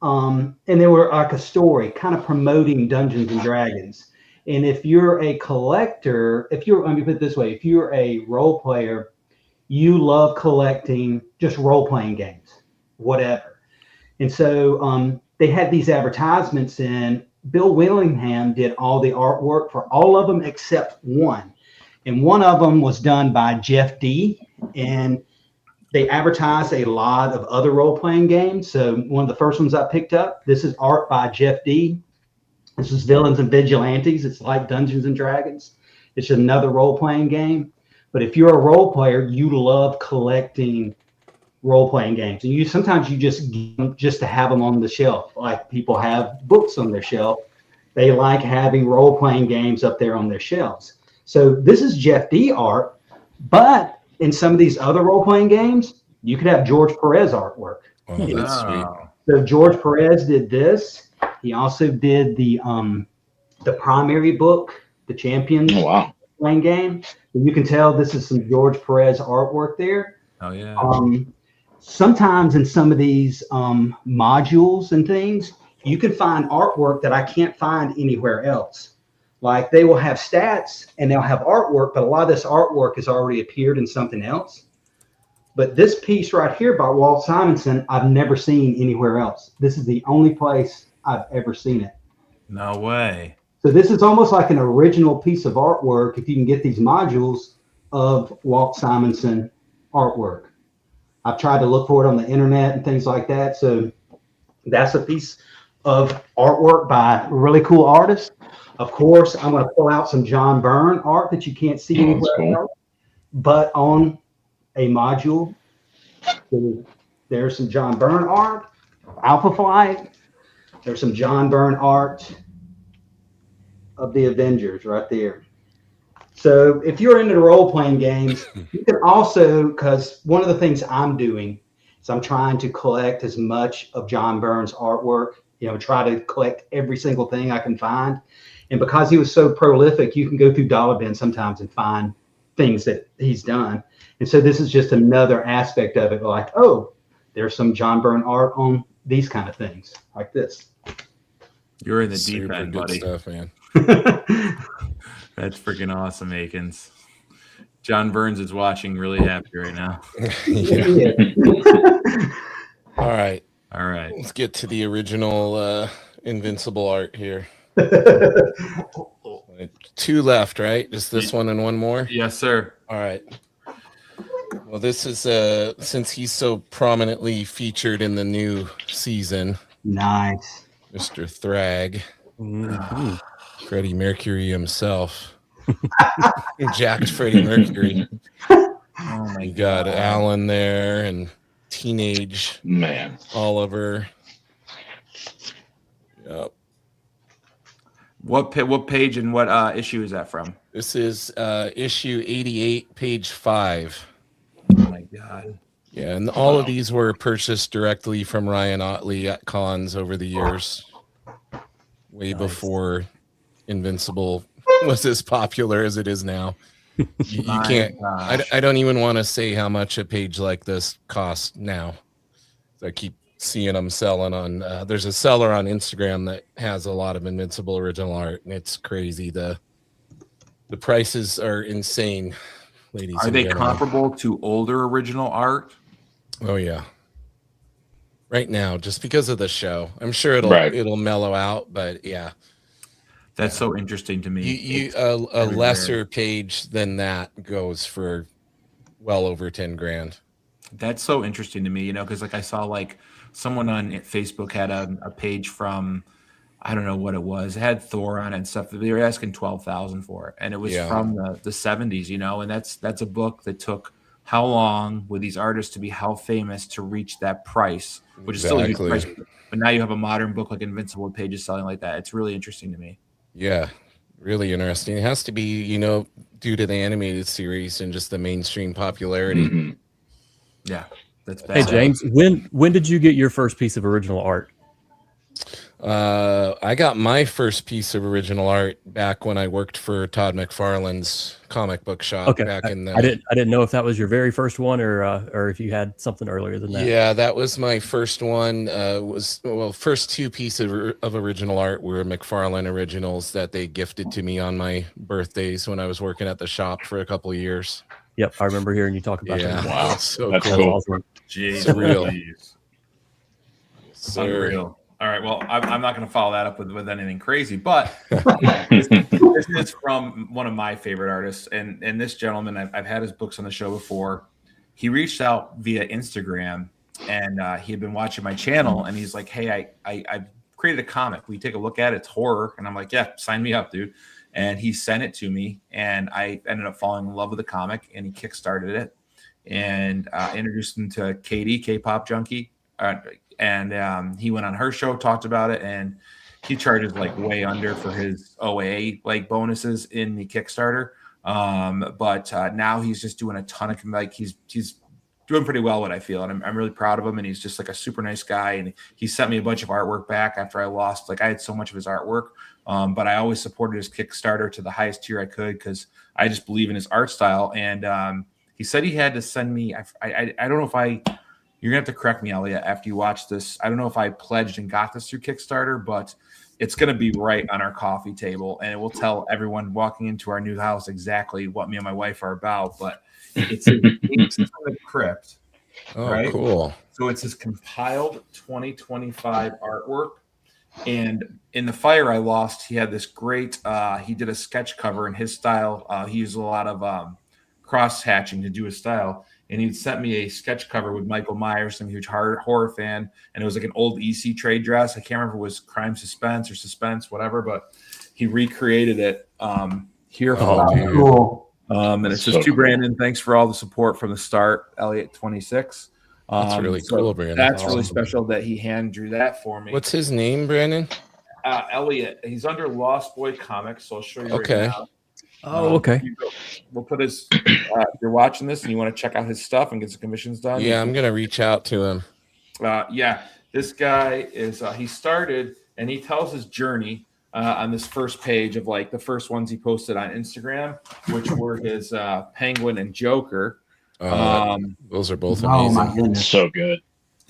And they were like a story kind of promoting Dungeons and Dragons. And if you're a collector, let me put it this way, if you're a role player, you love collecting just role-playing games, whatever. And so they had these advertisements, and Bill Willingham did all the artwork for all of them except one. And one of them was done by Jeff D. And they advertised a lot of other role-playing games. So one of the first ones I picked up, this is art by Jeff D. This is Villains and Vigilantes. It's like Dungeons and Dragons. It's another role-playing game. But if you're a role player, you love collecting role-playing games. And sometimes you just get them just to have them on the shelf. Like people have books on their shelf. They like having role-playing games up there on their shelves. So this is Jeff D. art, but in some of these other role-playing games, you could have George Perez artwork. Oh, that's sweet. So George Perez did this. He also did the primary book, the Champions playing game. And you can tell this is some George Perez artwork there. Oh yeah. Sometimes in some of these modules and things, you can find artwork that I can't find anywhere else. Like they will have stats and they'll have artwork, but a lot of this artwork has already appeared in something else. But this piece right here by Walt Simonson, I've never seen anywhere else. This is the only place I've ever seen it. No way. So this is almost like an original piece of artwork, if you can get these modules of Walt Simonson artwork. I've tried to look for it on the internet and things like that. So that's a piece of artwork by a really cool artist. Of course, I'm going to pull out some John Byrne art that you can't see anywhere else, but on a module. There's some John Byrne art, Alpha Flight. There's some John Byrne art of the Avengers right there. So if you're into the role-playing games, you can also, because one of the things I'm doing is I'm trying to collect as much of John Byrne's artwork, try to collect every single thing I can find. And because he was so prolific, you can go through dollar bins sometimes and find things that he's done. And so this is just another aspect of it, like, oh, there's some John Byrne art on these kind of things, like this. You're in the Super deep end, good buddy. stuff, man. That's freaking awesome, Akins. John Burns is watching, really happy right now. Yeah. All right. All right. Let's get to the original Invincible art here. 2 left, right? Just this one and one more? Yes, sir. All right. Well, this is since he's so prominently featured in the new season. Nice. Mr. Thrag. Mhm. Freddie Mercury himself. Jacked Freddie Mercury. Oh my You got God. Alan there and teenage Man. Oliver. Yep. What page and what issue is that from? This is issue 88, page 5. Oh my God. Yeah, and all of these were purchased directly from Ryan Otley at cons over the years, way before Invincible was as popular as it is now. You can't. I don't even want to say how much a page like this costs now. I keep seeing them selling on. There's a seller on Instagram that has a lot of Invincible original art, and it's crazy. The prices are insane, ladies. Are and they gentlemen. comparable to older original art? Oh yeah. Right now, just because of the show, I'm sure it'll mellow out, but yeah. That's so interesting to me. A very lesser rare. page than that goes for well over 10 grand. That's so interesting to me, because like I saw like someone on Facebook had a page from, I don't know what it was. It had Thor on it and stuff. They were asking 12,000 for it, and it was from the 70s, and that's a book that took how long with these artists to be how famous to reach that price, which is still a good price. But now you have a modern book like Invincible with pages selling like that. It's really interesting to me. Yeah, really interesting. It has to be, due to the animated series and just the mainstream popularity. Mm-hmm. Yeah, that's bad. Hey James, when did you get your first piece of original art? I got my first piece of original art back when I worked for Todd McFarlane's comic book shop. Okay, back in the. I didn't know if that was your very first one or if you had something earlier than that. Yeah, that was my first one. First 2 pieces of original art were McFarlane originals that they gifted to me on my birthdays when I was working at the shop for a couple of years. Yep, I remember hearing you talk about that. Wow. So That's cool. cool. Awesome. Jeez, Surreal. Unreal. All right. Well, I'm not going to follow that up with anything crazy, but this is from one of my favorite artists, and this gentleman, I've had his books on the show before. He reached out via Instagram, and he had been watching my channel, and he's like, "Hey, I created a comic. Will you take a look at it? It's horror." And I'm like, "Yeah, sign me up, dude." And he sent it to me, and I ended up falling in love with the comic, and he kickstarted it, and introduced him to Katie, K-pop junkie. And he went on her show, talked about it, and he charges like way under for his OA like bonuses in the Kickstarter. But now he's just doing a ton of he's doing pretty well, what I feel, and I'm really proud of him. And he's just like a super nice guy. And he sent me a bunch of artwork back after I lost. Like I had so much of his artwork, but I always supported his Kickstarter to the highest tier I could because I just believe in his art style. And he said he had to send me. I don't know if you're gonna have to correct me, Elliot, after you watch this. I don't know if I pledged and got this through Kickstarter, but it's gonna be right on our coffee table, and it will tell everyone walking into our new house exactly what me and my wife are about. But it's from the Crypt. Oh, right? cool. So it's his compiled 2025 artwork. And in The Fire I Lost, he had this great, he did a sketch cover in his style. He used a lot of cross hatching to do his style. And he'd sent me a sketch cover with Michael Myers. I'm a huge horror fan. And it was like an old EC trade dress. I can't remember if it was Crime Suspense or Suspense, whatever, but he recreated it here. Cool. And it says, to Brandon, thanks for all the support from the start. Elliot 26. That's really cool, Brandon. That's really Awesome. special that he hand drew that for me. What's his name, Brandon? Elliot. He's under Lost Boy Comics, so I'll show you Okay. right now. Oh, okay. We'll put his. If you're watching this and you want to check out his stuff and get some commissions done. Yeah, I'm gonna reach out to him. Yeah, this guy is. He started and he tells his journey on this first page of like the first ones he posted on Instagram, which were his Penguin and Joker. Those are both Oh my amazing. goodness. So good.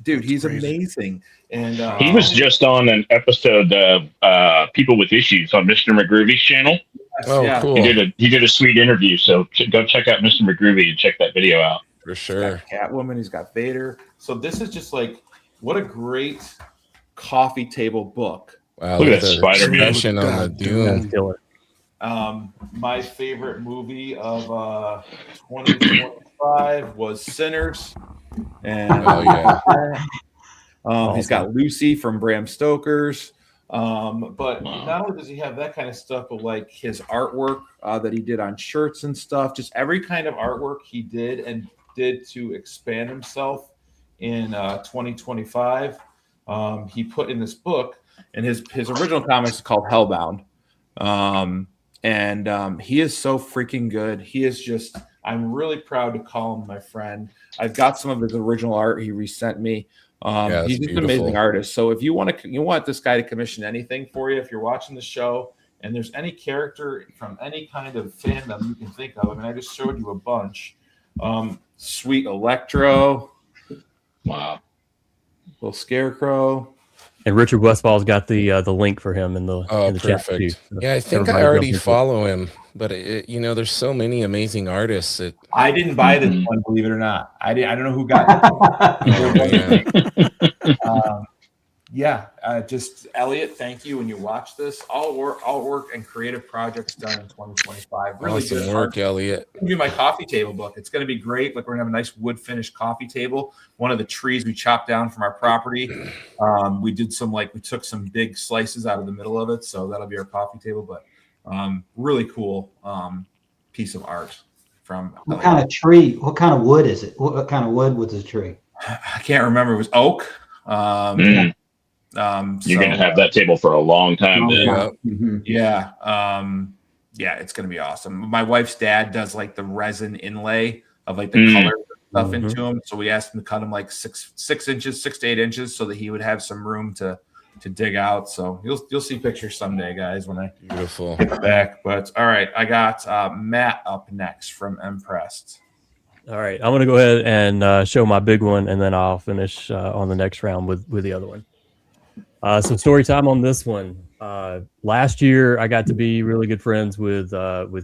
Dude, he's crazy. amazing. And He was just on an episode of People with Issues on Mr. McGroovy's channel. Oh, yeah. cool. He did a sweet interview, so go check out Mr. McGroovy and check that video out. For He's sure. got Catwoman. He's got Vader. So this is just like what a great coffee table book. Wow, Look at the that Spider-Man. expression on the That's Dune. killer. My favorite movie of 2025 was Sinners. And Oh yeah. he's got Lucy from Bram Stoker's. But not only does he have that kind of stuff, but like his artwork that he did on shirts and stuff, just every kind of artwork he did to expand himself in 2025. He put in this book, and his original comics is called Hellbound. He is so freaking good. He is just, I'm really proud to call him my friend. I've got some of his original art he resent me. Yeah, He's it's just an amazing beautiful. artist. So if you want this guy to commission anything for you, if you're watching the show and there's any character from any kind of fandom you can think of, I mean, I just showed you a bunch. Sweet Electro, Wow. Little Scarecrow. And Richard Westfall's got the link for him in the Oh, in the chat too. perfect. Yeah, I think I Everybody already jump into it. follow him, but there's so many amazing artists. I didn't buy this one, believe it or not. I don't know who got it. Just Elliot, thank you. When you watch this, all work and creative projects done in 2025. Really Awesome good work, art. Elliot. I'm gonna do my coffee table book. It's going to be great. Like we're gonna have a nice wood finished coffee table. One of the trees we chopped down from our property. We took some big slices out of the middle of it, so that'll be our coffee table. But really cool piece of art from. What kind of tree? What kind of wood is it? What kind of wood was the tree? I can't remember. It was oak. You're gonna have that table for a long time. Then. Yeah. Mhm. Yeah, it's gonna be awesome. My wife's dad does like the resin inlay of like the color stuff into them. So we asked him to cut them like 6 to 8 inches, so that he would have some room to dig out. So you'll see pictures someday, guys, when I Beautiful. get back. But all right, I got Matt up next from Impressed. All right, I'm gonna go ahead and show my big one, and then I'll finish on the next round with the other one. So story time on this one. Last year, I got to be really good friends with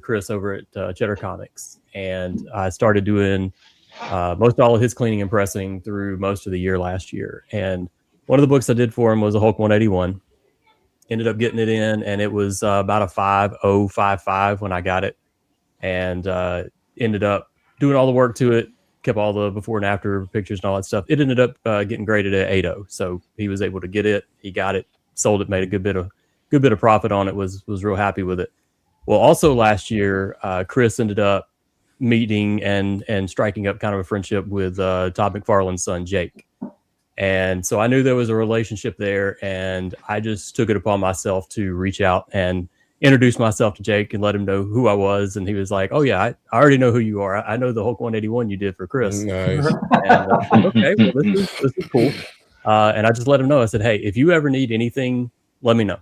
Chris over at Cheddar Comics, and I started doing most all of his cleaning and pressing through most of the year last year. And one of the books I did for him was a Hulk 181. Ended up getting it in, and it was about a 5055 when I got it, and ended up doing all the work to it. Kept all the before and after pictures and all that stuff. It ended up getting graded at 8.0, so he was able to get it. He got it, sold it, made a good bit of profit on it. Was real happy with it. Well, also last year, Chris ended up meeting and striking up kind of a friendship with Todd McFarlane's son Jake, and so I knew there was a relationship there, and I just took it upon myself to reach out and introduced myself to Jake and let him know who I was. And he was like, "Oh yeah, I already know who you are. I know the Hulk 181 you did for Chris." Nice. And okay, well this is cool. And I just let him know. I said, "Hey, if you ever need anything, let me know."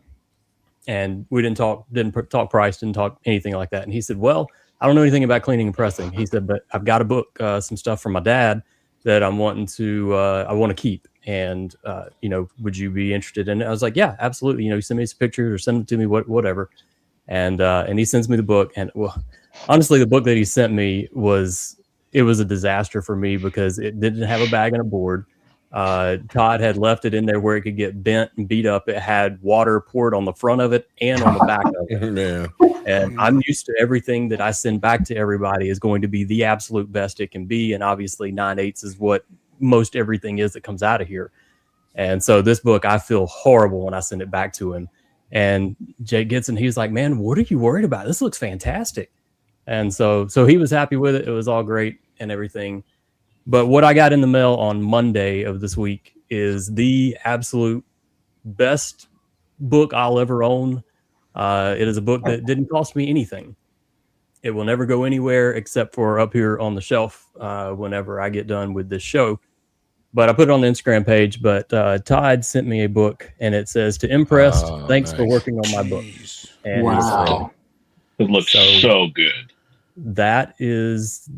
And we didn't talk price, didn't talk anything like that. And he said, "Well, I don't know anything about cleaning and pressing." He said, "But I've got to book some stuff from my dad that I want to keep. And would you be interested in it?" I was like, "Yeah, absolutely. Send me some pictures or send it to me, whatever." And he sends me the book. And well, honestly, the book that he sent me was a disaster for me because it didn't have a bag and a board. Todd had left it in there where it could get bent and beat up. It had water poured on the front of it and on the back of it. Man. And I'm used to everything that I send back to everybody is going to be the absolute best it can be. And obviously 9/8 is what most everything is that comes out of here. And so this book, I feel horrible when I send it back to him. And Jake gets it, and he's like, "Man, what are you worried about? This looks fantastic." And so he was happy with it. It was all great and everything. But what I got in the mail on Monday of this week is the absolute best book I'll ever own. It is a book that didn't cost me anything. It will never go anywhere except for up here on the shelf whenever I get done with this show. But I put it on the Instagram page. But Todd sent me a book, and it says, "To Impressed, thanks for working on my book." And Wow. It looks so good. That is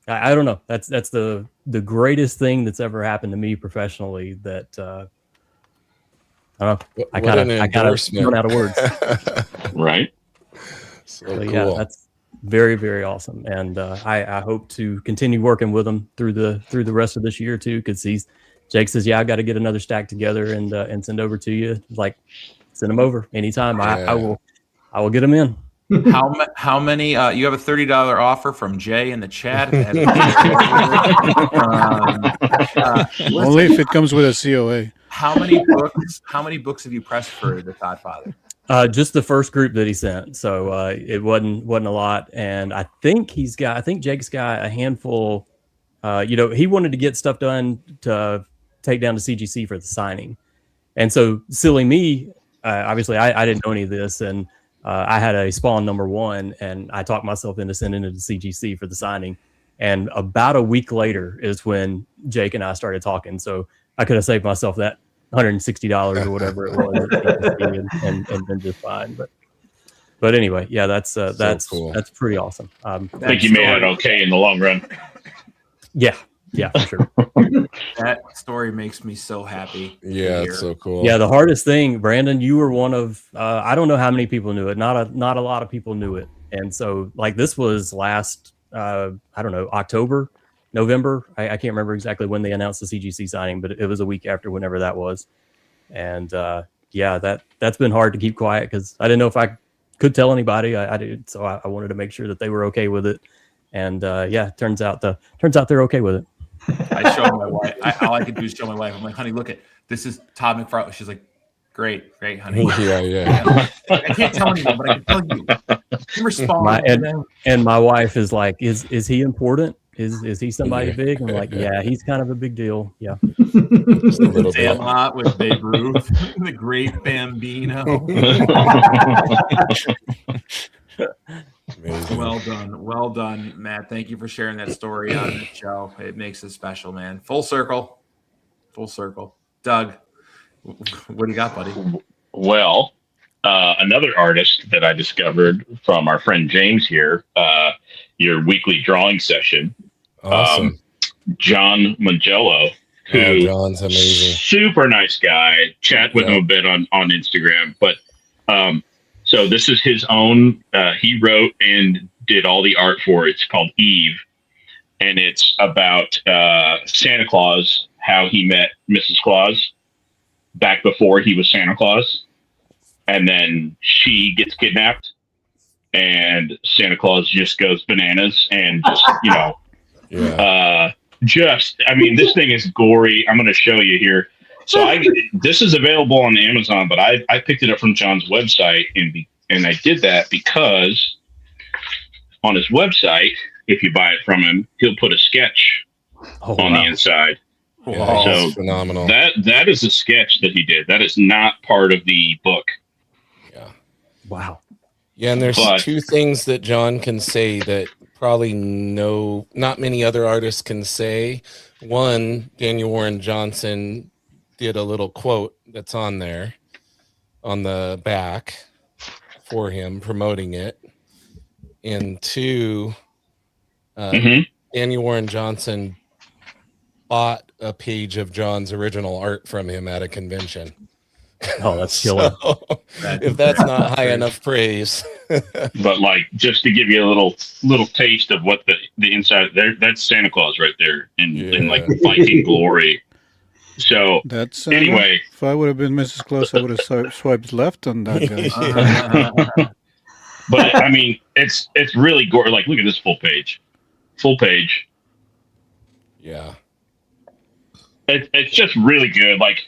I don't know. That's the greatest thing that's ever happened to me professionally. That I don't know. I kind of run out of words. Right. So But cool. yeah, that's very, very awesome. And I hope to continue working with him through the rest of this year too. Because Jake says, "Yeah, I got to get another stack together and send over to you." Like, send them over anytime. I will get them in. How many? You have a $30 offer from Jay in the chat. Only if it comes with a COA. How many books have you pressed for the Godfather? Just the first group that he sent, so it wasn't a lot. And I think Jake's got a handful. He wanted to get stuff done to take down to CGC for the signing, and so silly me, obviously I didn't know any of this, and I had a Spawn #1, and I talked myself into sending it to CGC for the signing. And about a week later is when Jake and I started talking. So I could have saved myself that $160 or whatever it was at CGC and been just fine. But anyway, yeah, that's cool. That's pretty awesome. I think you made it okay in the long run. Yeah, for sure. That story makes me so happy. Yeah, it's so cool. Yeah, the hardest thing, Brandon, you were one of I don't know how many people knew it. Not a lot of people knew it. And so like this was last I don't know, October, November. I can't remember exactly when they announced the CGC signing, but it was a week after whenever that was. And that's been hard to keep quiet because I didn't know if I could tell anybody. I did, so I wanted to make sure that they were okay with it. And turns out they're okay with it. I showed my wife. All I could do is show my wife. I'm like, "Honey, look at this is Todd McFarlane." She's like, "Great, honey." Yeah. I can't tell anyone, but I can tell you. You respond. And my wife is like, "Is he important? Is he somebody big?" I'm like, "Yeah, he's kind of a big deal." Yeah. Just a little bit. Sandlot with Babe Ruth, the great Bambino. Amazing. Well done, Matt. Thank you for sharing that story on the show. It makes it special, man. Full circle. Doug, what do you got, buddy? Well, another artist that I discovered from our friend James here, your weekly drawing session. Awesome. John Mangello, who John's amazing. Super nice guy. Chat with him a bit on Instagram, but so this is his own. He wrote and did all the art for it. It's called Eve, and it's about Santa Claus, how he met Mrs. Claus back before he was Santa Claus, and then she gets kidnapped, and Santa Claus just goes bananas and just I mean, this thing is gory. I'm going to show you here. So this is available on Amazon, but I picked it up from John's website, and I did that because on his website, if you buy it from him, he'll put a sketch on the inside. Yeah, so phenomenal. That is a sketch that he did. That is not part of the book. Yeah. Wow. Yeah, and there's two things that John can say that probably not many other artists can say. One, Daniel Warren Johnson did a little quote that's on there on the back for him promoting it. And two, Daniel Warren Johnson bought a page of John's original art from him at a convention. Oh, that's killer. If that's not high enough praise. But like, just to give you a little taste of what the inside there, that's Santa Claus right there in like Viking glory. So that's anyway, if I would have been Mrs. Claus, I would have swiped left on that guy. But I mean, it's really gory. Like, look at this full page. Yeah, it's just really good. Like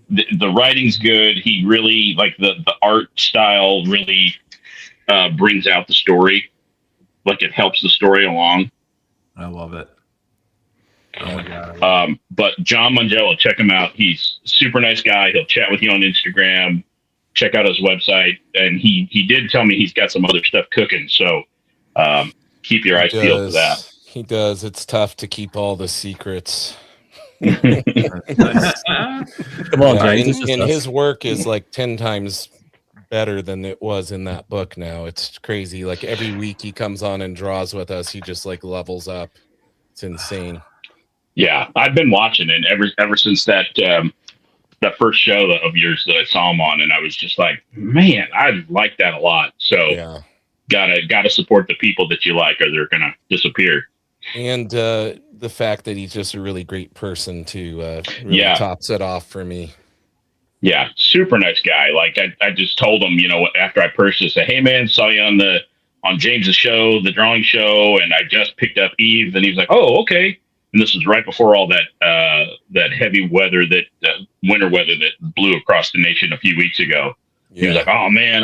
the writing's good. He really like the art style really brings out the story. Like, it helps the story along. I love it. Oh, God. But John Mangello, check him out. He's a super nice guy. He'll chat with you on Instagram. Check out his website. And he did tell me he's got some other stuff cooking. So keep your eyes peeled for that. He does. It's tough to keep all the secrets. Come on, James. And his work is like 10 times better than it was in that book now. It's crazy. Like every week he comes on and draws with us. He just like levels up. It's insane. Yeah, I've been watching it ever since that first show of yours that I saw him on, and I was just like, man, I like that a lot. So Yeah. gotta support the people that you like, or they're gonna disappear. And the fact that he's just a really great person too really tops it off for me. Yeah, super nice guy. Like I just told him, after I purchased it, hey man, saw you on James's show, the drawing show, and I just picked up Eve, and he was like, oh, okay. And this was right before all that heavy weather, winter weather that blew across the nation a few weeks ago. Yeah. He was like, oh man,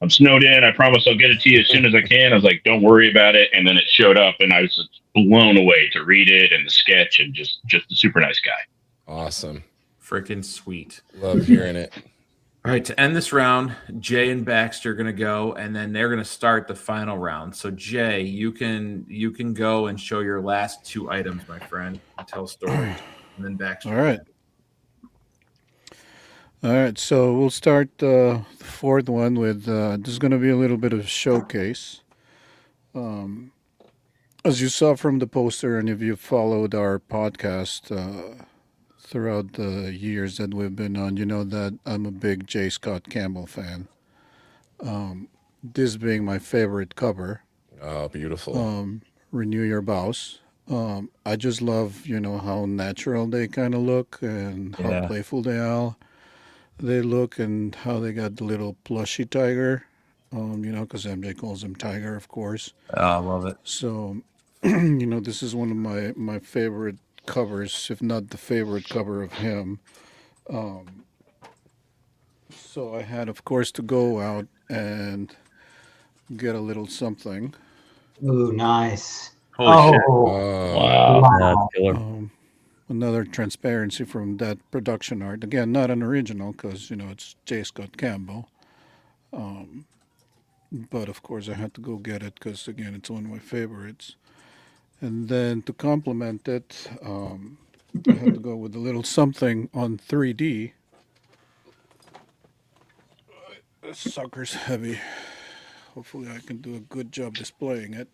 I'm snowed in. I promise I'll get it to you as soon as I can. I was like, don't worry about it. And then it showed up, and I was just blown away to read it and the sketch, and just a super nice guy. Awesome. Freaking sweet. Love hearing it. All right, to end this round, Jay and Baxter are going to go, and then they're going to start the final round. So, Jay, you can go and show your last two items, my friend, and tell stories. And then Baxter. All right. So we'll start the fourth one with this is going to be a little bit of a showcase. As you saw from the poster, and if you followed our podcast throughout the years that we've been on, you know that I'm a big J. Scott Campbell fan. This being my favorite cover. Oh, beautiful. Renew Your Vows. I just love, how natural they kind of look and how playful they look, and how they got the little plushy tiger, because MJ calls him Tiger, of course. Oh, I love it. So, this is one of my favorite covers, if not the favorite cover of him. So I had, of course, to go out and get a little something. Ooh, nice. Holy shit. Wow. That's killer. Another transparency from that production art. Again, not an original because, it's J. Scott Campbell. But, of course, I had to go get it because, again, it's one of my favorites. And then to complement it, I had to go with a little something on 3D. This sucker's heavy. Hopefully I can do a good job displaying it.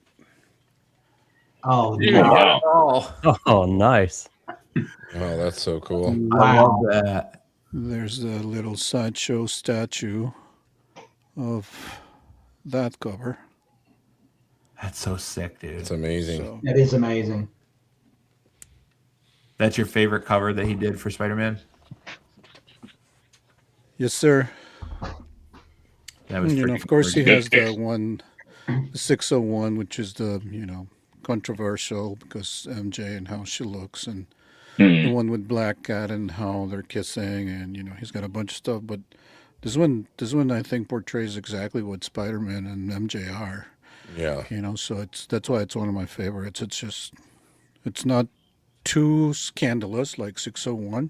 Oh, Wow. Oh, nice. Oh, that's so cool. I love that. There's the little sideshow statue of that cover. That's so sick, dude. It's amazing. So, that is amazing. That's your favorite cover that he did for Spider-Man? yes, sir. That was Of course, he gorgeous. has the 601, which is the, controversial because MJ and how she looks, and the one with Black Cat and how they're kissing, and he's got a bunch of stuff. But this one I think portrays exactly what Spider-Man and MJ are. Yeah. So that's why it's one of my favorites. It's not too scandalous like 601.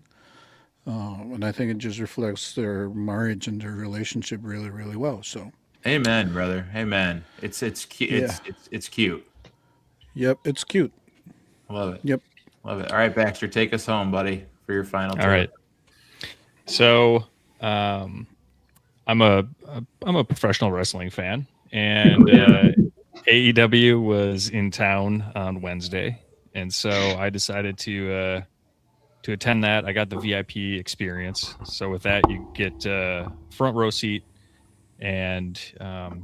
And I think it just reflects their marriage and their relationship really, really well. So, Amen, brother. Amen. It's cute. Yeah. It's cute. yep, it's cute. Love it. Yep. Love it. All right, Baxter, take us home, buddy, for your final. All right. So, I'm a professional wrestling fan, and AEW was in town on Wednesday, and so I decided to attend that. I got the VIP experience. So with that, you get front row seat, and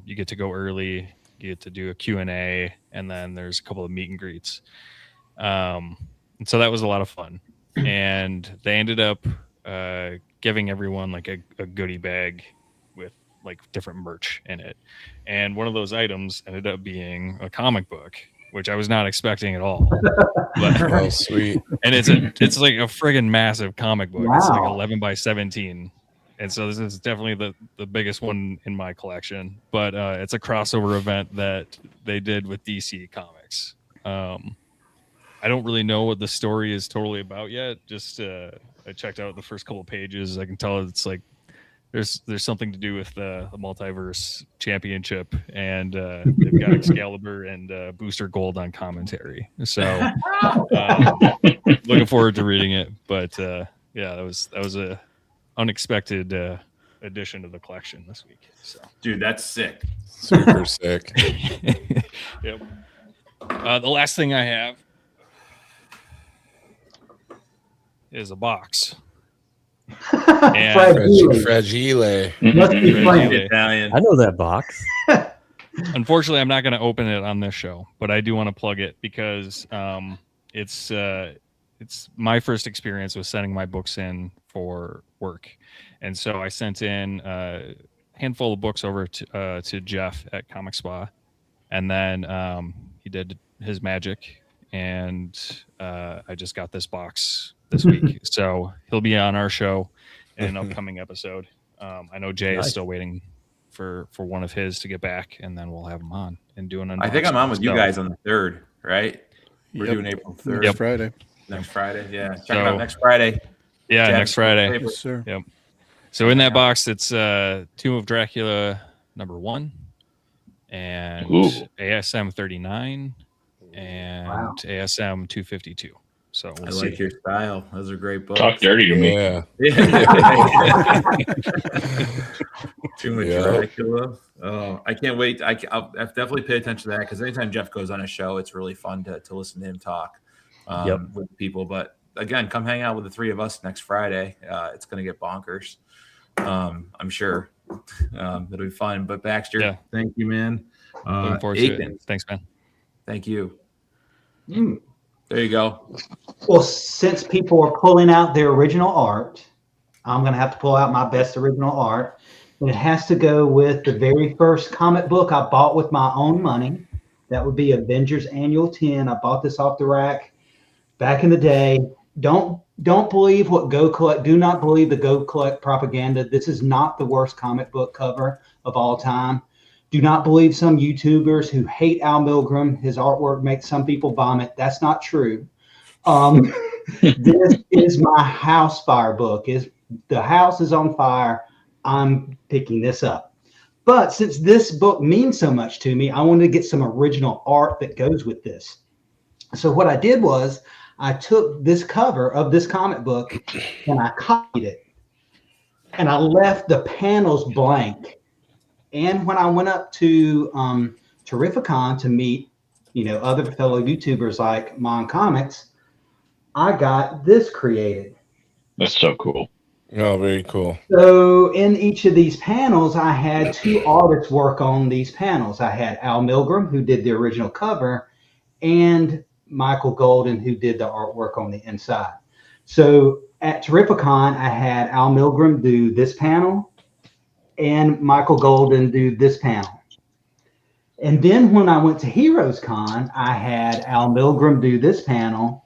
you get to go early. You get to do a Q&A, and then there's a couple of meet and greets. And so that was a lot of fun. And they ended up giving everyone like a goodie bag with like different merch in it. And one of those items ended up being a comic book, which I was not expecting at all. But, Oh, sweet. and it's like a friggin' massive comic book. It's like Wow. 11 by 17. And so this is definitely the biggest one in my collection. But it's a crossover event that they did with DC Comics. I don't really know what the story is totally about yet. Just I checked out the first couple of pages. I can tell it's like there's something to do with the multiverse championship, and they've got Excalibur and Booster Gold on commentary. So looking forward to reading it. But yeah, that was a unexpected addition to the collection this week. So, Dude, that's sick. Super sick. yep. The last thing I have is a box. Fragile. Fragile. Must be playing. Italian. I know that box. Unfortunately, I'm not going to open it on this show, but I do want to plug it because it's my first experience with sending my books in for work, and so I sent in a handful of books over to Jeff at Comic Spa, and then he did his magic, and I just got this box this week, so he'll be on our show in an upcoming episode. I know Jay is still waiting for one of his to get back, and then we'll have him on and do an unboxing. I think I'm on with you guys on the 3rd, right? We're doing April 3rd. Next Friday. Next Friday, yeah. Check it out next Friday. Yeah, Jeff, next Friday. Yes, sir. Yep. So in that box, it's Tomb of Dracula #1 and ASM 39 and ASM 252. So I like your style. Those are great books. Talk dirty to me. Yeah. Too much Dracula. Oh, I can't wait. I'll definitely pay attention to that because anytime Jeff goes on a show, it's really fun to listen to him talk with people. But again, come hang out with the 3 of us next Friday. It's going to get bonkers. I'm sure it'll be fun. But Baxter, thank you, man. Looking forward to it. Thanks, man. Thank you. There you go. Well, since people are pulling out their original art, I'm going to have to pull out my best original art. And it has to go with the very first comic book I bought with my own money. That would be Avengers Annual 10. I bought this off the rack back in the day. Don't believe what Go Collect. Do not believe the Go Collect propaganda. This is not the worst comic book cover of all time. Do not believe some YouTubers who hate Al Milgrom. His artwork makes some people vomit. That's not true. This is my house fire book. The house is on fire. I'm picking this up. But since this book means so much to me, I wanted to get some original art that goes with this. So what I did was I took this cover of this comic book and I copied it. And I left the panels blank. And when I went up to Terrificon to meet, other fellow YouTubers like M.O.N Comics, I got this created. That's so cool. Oh, very cool. So in each of these panels, I had 2 artists work on these panels. I had Al Milgrom, who did the original cover, and Michael Golden, who did the artwork on the inside. So at Terrificon, I had Al Milgrom do this panel and Michael Golden do this panel. And then when I went to Heroes Con, I had Al Milgrom do this panel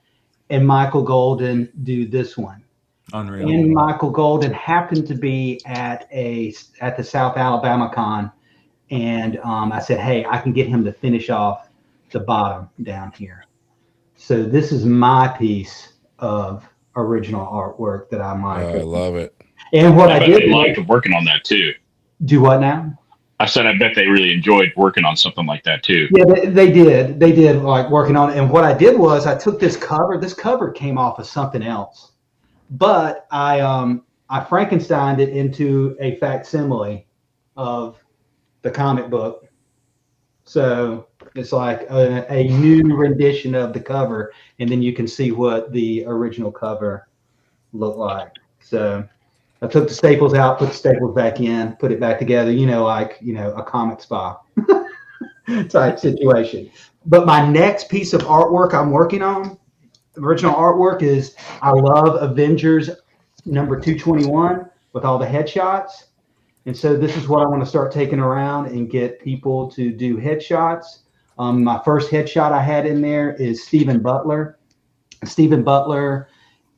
and Michael Golden do this one. Unreal. And Michael Golden happened to be at the South Alabama Con, and I said, hey, I can get him to finish off the bottom down here. So this is my piece of original artwork that I might. I love it. And what I bet did they liked working on that too. Do what now? I said I bet they really enjoyed working on something like that too. Yeah, they did. They did like working on it. And what I did was I took this cover. This cover came off of something else. But I Frankensteined it into a facsimile of the comic book. So it's like a new rendition of the cover, and then you can see what the original cover looked like. So I took the staples out, put the staples back in, put it back together, a comic spa type situation. But my next piece of artwork I'm working on, original artwork, is I love Avengers number 221 with all the headshots. And so this is what I want to start taking around and get people to do headshots. My first headshot I had in there is Stephen Butler. Stephen Butler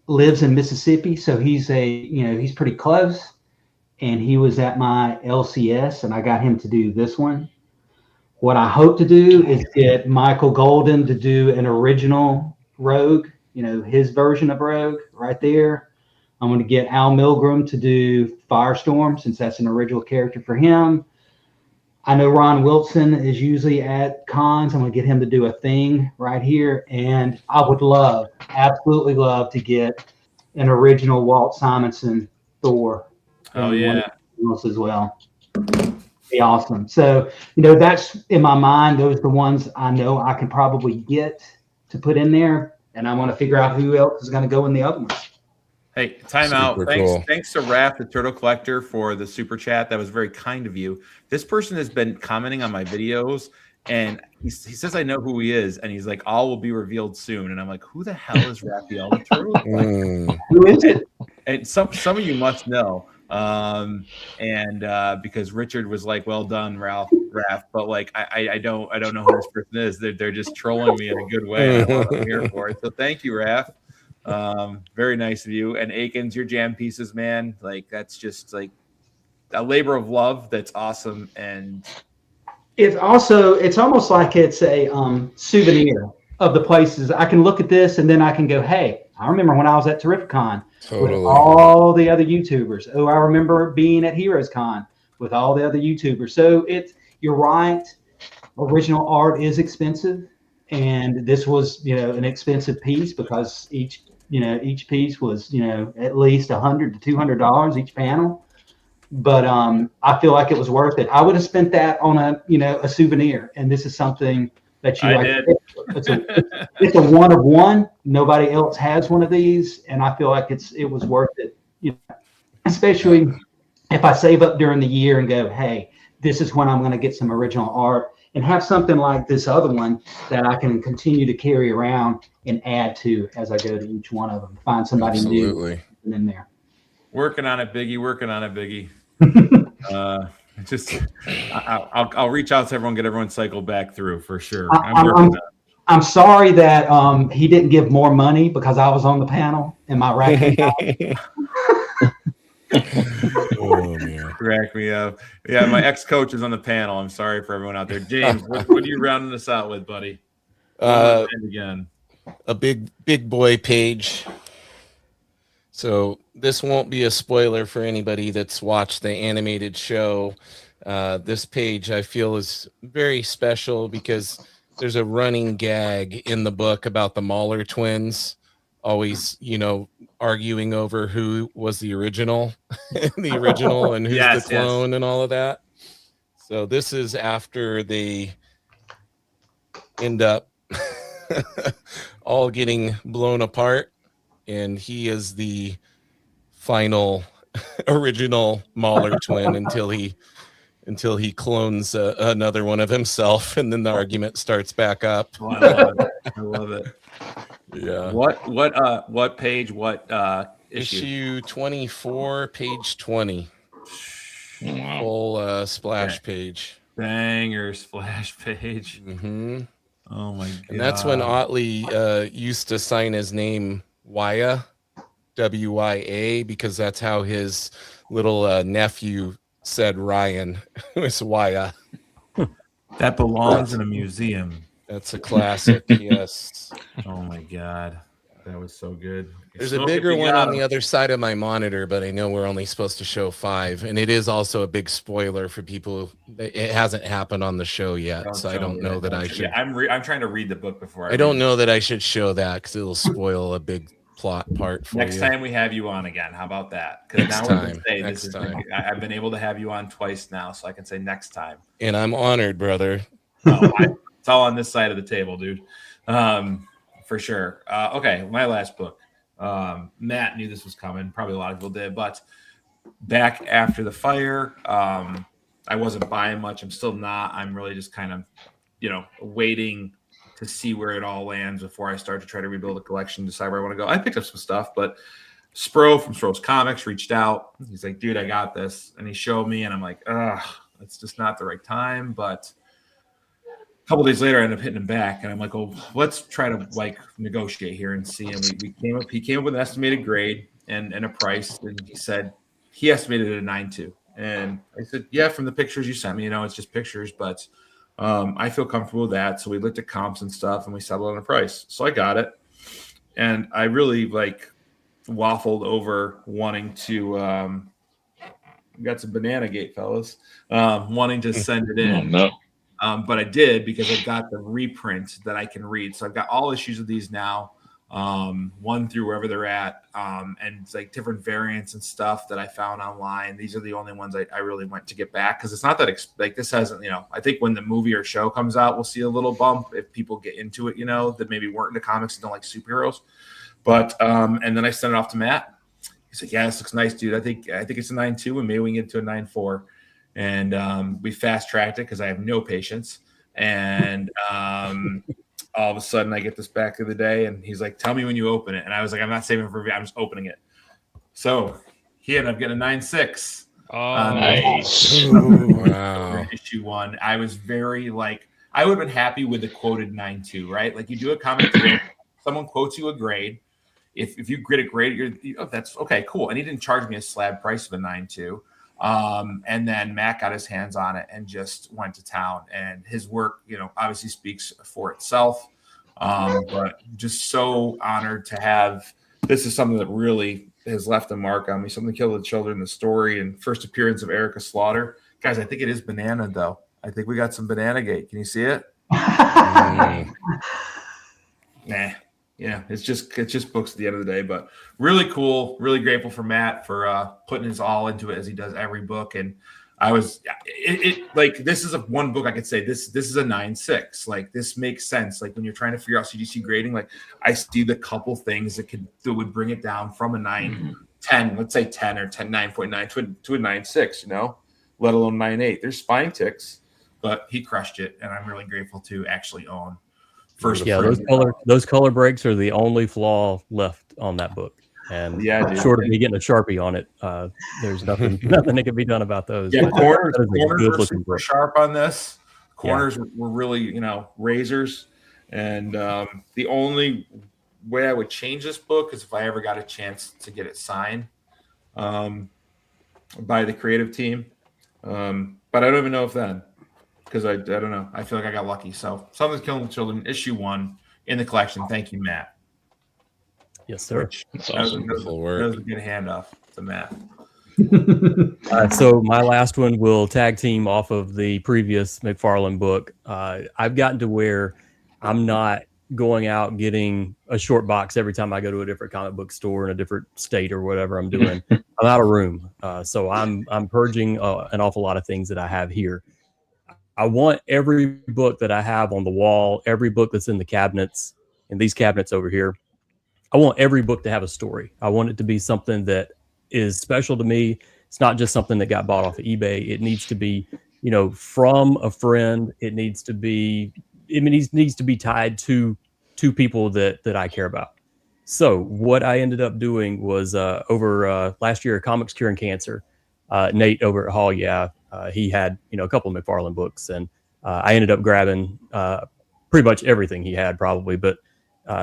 lives in Mississippi, so he's pretty close. And he was at my LCS, and I got him to do this one. What I hope to do is get Michael Golden to do an original Rogue, his version of Rogue right there. I'm going to get Al Milgram to do Firestorm, since that's an original character for him. I know Ron Wilson is usually at cons. I'm going to get him to do a thing right here. And I would absolutely love to get an original Walt Simonson Thor. Oh, yeah. As well. Be awesome. So, that's in my mind. Those are the ones I know I can probably get to put in there. And I want to figure out who else is going to go in the other ones. Hey, time Super out. cool. Thanks to Raph, the Turtle Collector, for the super chat. That was very kind of you. This person has been commenting on my videos, and he says I know who he is, and he's like, all will be revealed soon. And I'm like, who the hell is Raphael, the Turtle Collector? Who is it? And some of you must know. Because Richard was like, well done, Raph, but like I don't know who this person is. They're just trolling me in a good way, and I love what I'm here for it. So thank you, Raph. Very nice of you. And Akins, your jam pieces, man, like that's just like a labor of love. That's awesome. And it's almost like it's a souvenir of the places. I can look at this and then I can go, hey, I remember when I was at Terrificon with all the other YouTubers. Oh, I remember being at Heroes Con with all the other YouTubers. So you're right. Original art is expensive. And this was, an expensive piece because each piece was, at least $100 to $200 each panel. But I feel like it was worth it. I would have spent that on a souvenir. And this is something that you did. It's a one of one. Nobody else has one of these, and I feel like it was worth it. Especially if I save up during the year and go, hey, this is when I'm going to get some original art, and have something like this other one that I can continue to carry around and add to as I go to each one of them. Find somebody new in there. Working on it, Biggie. I'll reach out to everyone, get everyone cycled back through for sure. I'm sorry that he didn't give more money because I was on the panel and my racking. Oh man, crack me up. Yeah, my ex-coach is on the panel. I'm sorry for everyone out there. James, what are you rounding us out with, buddy? Again, a big boy page. So this won't be a spoiler for anybody that's watched the animated show. This page I feel is very special because there's a running gag in the book about the Mahler twins always, arguing over who was the original, and who's the clone and all of that. So this is after they end up all getting blown apart, and he is the final original Mahler twin until he clones another one of himself, and then the argument starts back up. Oh, I love it. Yeah. What page? What issue 24, page 20. Wow. Full splash page. Banger splash page. Mm-hmm. Oh my god. And that's when Otley used to sign his name Wya, W-Y-A, because that's how his little nephew said Ryan. It was Wya. That belongs in a museum. That's a classic. Yes. Oh my god, that was so good. There's a bigger one on the other side of my monitor, but I know we're only supposed to show 5, and it is also a big spoiler for people. It hasn't happened on the show yet, so I don't know that I should. Yeah, I'm trying to read the book before. I don't know that I should show that because it'll spoil a big plot part for next you. time we have you on again. How about that? Next time. I've been able to have you on twice now, so I can say next time. And I'm honored, brother. It's all on this side of the table, dude. For sure. Okay, my last book. Matt knew this was coming. Probably a lot of people did, but back after the fire, I wasn't buying much. I'm still not. I'm really just kind of, waiting to see where it all lands before I start to try to rebuild a collection, decide where I want to go. I picked up some stuff, but Spro from Spro's Comics reached out. He's like, dude, I got this. And he showed me, and I'm like, it's just not the right time. But a couple days later, I ended up hitting him back, and I'm like, oh, let's try to negotiate here and see. And he came up with an estimated grade and a price, and he said he estimated it at 9.2. And I said, yeah, from the pictures you sent me, it's just pictures, but I feel comfortable with that. So we looked at comps and stuff, and we settled on a price. So I got it. And I really like waffled over wanting to. We got some Banana Gate, fellas. Wanting to send it in. Oh, no. But I did because I've got the reprint that I can read. So I've got all issues of these now, one through wherever they're at, and it's like different variants and stuff that I found online. These are the only ones I really went to get back because it's not that like this hasn't, I think when the movie or show comes out, we'll see a little bump if people get into it, that maybe weren't into comics and don't like superheroes. But and then I sent it off to Matt. He's like, yeah, this looks nice, dude. I think it's a 9.2 and maybe we can get to a 9.4. And we fast tracked it because I have no patience. And all of a sudden I get this back the other day and he's like, tell me when you open it. And I was like, I'm not saving for review. I'm just opening it. So he ended up getting a 9.6. Oh, nice. Wow. Issue 1. I was very I would have been happy with the quoted 9.2, right? Like you do a comic deal, someone quotes you a grade. If you get a grade, that's okay, cool. And he didn't charge me a slab price of a 9.2. And then Matt got his hands on it and just went to town. And his work, obviously speaks for itself. But just so honored to have. This is something that really has left a mark on me. Something to Kill the Children, the story, and first appearance of Erica Slaughter. Guys, I think it is Banana though. I think we got some Banana Gate. Can you see it? Nah. Yeah, it's just books at the end of the day, but really cool. Really grateful for Matt for putting his all into it as he does every book. And I was this is one book I could say this is a 9.6. Like this makes sense. Like when you're trying to figure out CGC grading, like I see the couple things that would bring it down from a 9.10, let's say 10 or 9.9 to a 9.6. Let alone 9.8. There's spine ticks, but he crushed it, and I'm really grateful to actually own. First, those color breaks are the only flaw left on that book, and short of me getting a Sharpie on it, there's nothing that can be done about those. Yeah, corners were super sharp on this. Corners were really, razors, and the only way I would change this book is if I ever got a chance to get it signed by the creative team, but I don't even know if then. Because I don't know. I feel like I got lucky. So Something's Killing the Children, issue 1 in the collection. Thank you, Matt. Yes, sir. That's awesome. That was a good handoff to Matt. So my last one will tag team off of the previous McFarlane book. I've gotten to where I'm not going out getting a short box every time I go to a different comic book store in a different state or whatever I'm doing. I'm out of room. So I'm purging an awful lot of things that I have here. I want every book that I have on the wall, every book that's in the cabinets, in these cabinets over here. I want every book to have a story. I want it to be something that is special to me. It's not just something that got bought off of eBay. It needs to be, from a friend. It needs to be tied to people that I care about. So what I ended up doing was over last year, Comics Curing Cancer. Nate over at Hall, he had a couple of McFarlane books, and I ended up grabbing pretty much everything he had, probably. But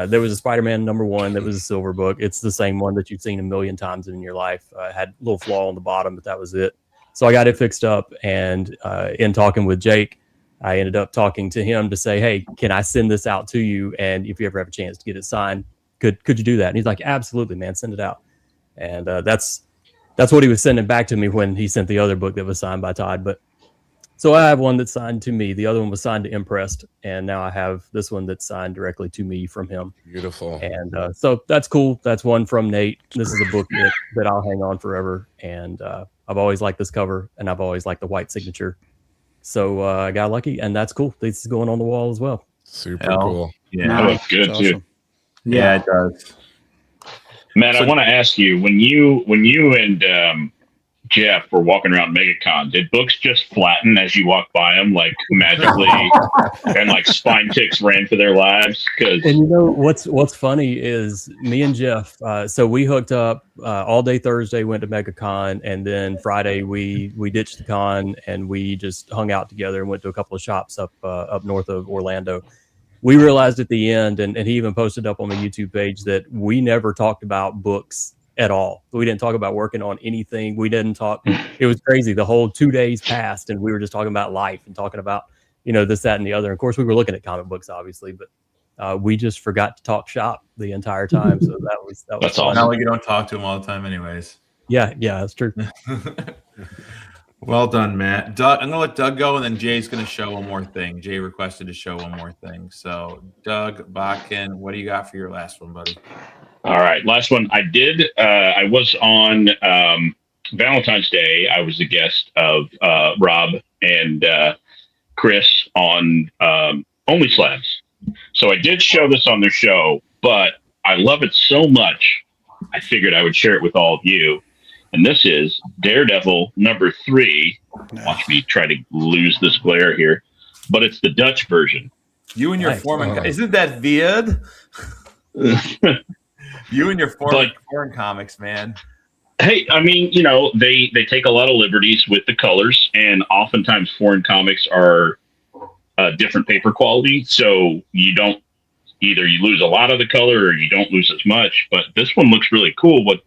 there was a Spider-Man #1 that was a silver book. It's the same one that you've seen a million times in your life. It had a little flaw on the bottom, but that was it. So I got it fixed up, and in talking with Jake, I ended up talking to him to say, hey, can I send this out to you? And if you ever have a chance to get it signed, could you do that? And he's like, absolutely, man, send it out. And that's what he was sending back to me when he sent the other book that was signed by Todd. But so I have one that's signed to me. The other one was signed to Impressed. And now I have this one that's signed directly to me from him. Beautiful. And so that's cool. That's one from Nate. This is a book that I'll hang on forever. And I've always liked this cover, and I've always liked the white signature. So I got lucky, and that's cool. This is going on the wall as well. Super cool. Yeah, that looks good That's too. awesome. Yeah, it does. Matt, I want to ask you, when you and Jeff were walking around MegaCon, did books just flatten as you walked by them, like magically, and like spine ticks ran for their lives? And what's funny is me and Jeff. So we hooked up all day Thursday, went to MegaCon, and then Friday we ditched the con and we just hung out together and went to a couple of shops up north of Orlando. We realized at the end, and he even posted up on the YouTube page, that we never talked about books at all. We didn't talk about working on anything. We didn't talk. It was crazy. The whole 2 days passed, and we were just talking about life and talking about, this, that, and the other. Of course, we were looking at comic books, obviously, but We just forgot to talk shop the entire time. So that was That's fun. awesome. Not like you don't talk to him all the time, anyways. Yeah, that's true. Well done, Matt. Doug, I'm gonna let Doug go, and then Jay's gonna show one more thing. Jay requested to show one more thing. So, Doug Bakken, what do you got for your last one, buddy? All right, last one. I did. I was on Valentine's Day. I was the guest of Rob and Chris on Only Slabs. So I did show this on their show, but I love it so much, I figured I would share it with all of you. And this is Daredevil #3. Watch me try to lose this glare here, but it's the Dutch version. You and your Nice. foreign, isn't that weird? You and your foreign comics, man. Hey, I mean, you know, they take a lot of liberties with the colors, and oftentimes foreign comics are different paper quality, so you don't either you lose a lot of the color or you don't lose as much. But this one looks really cool. But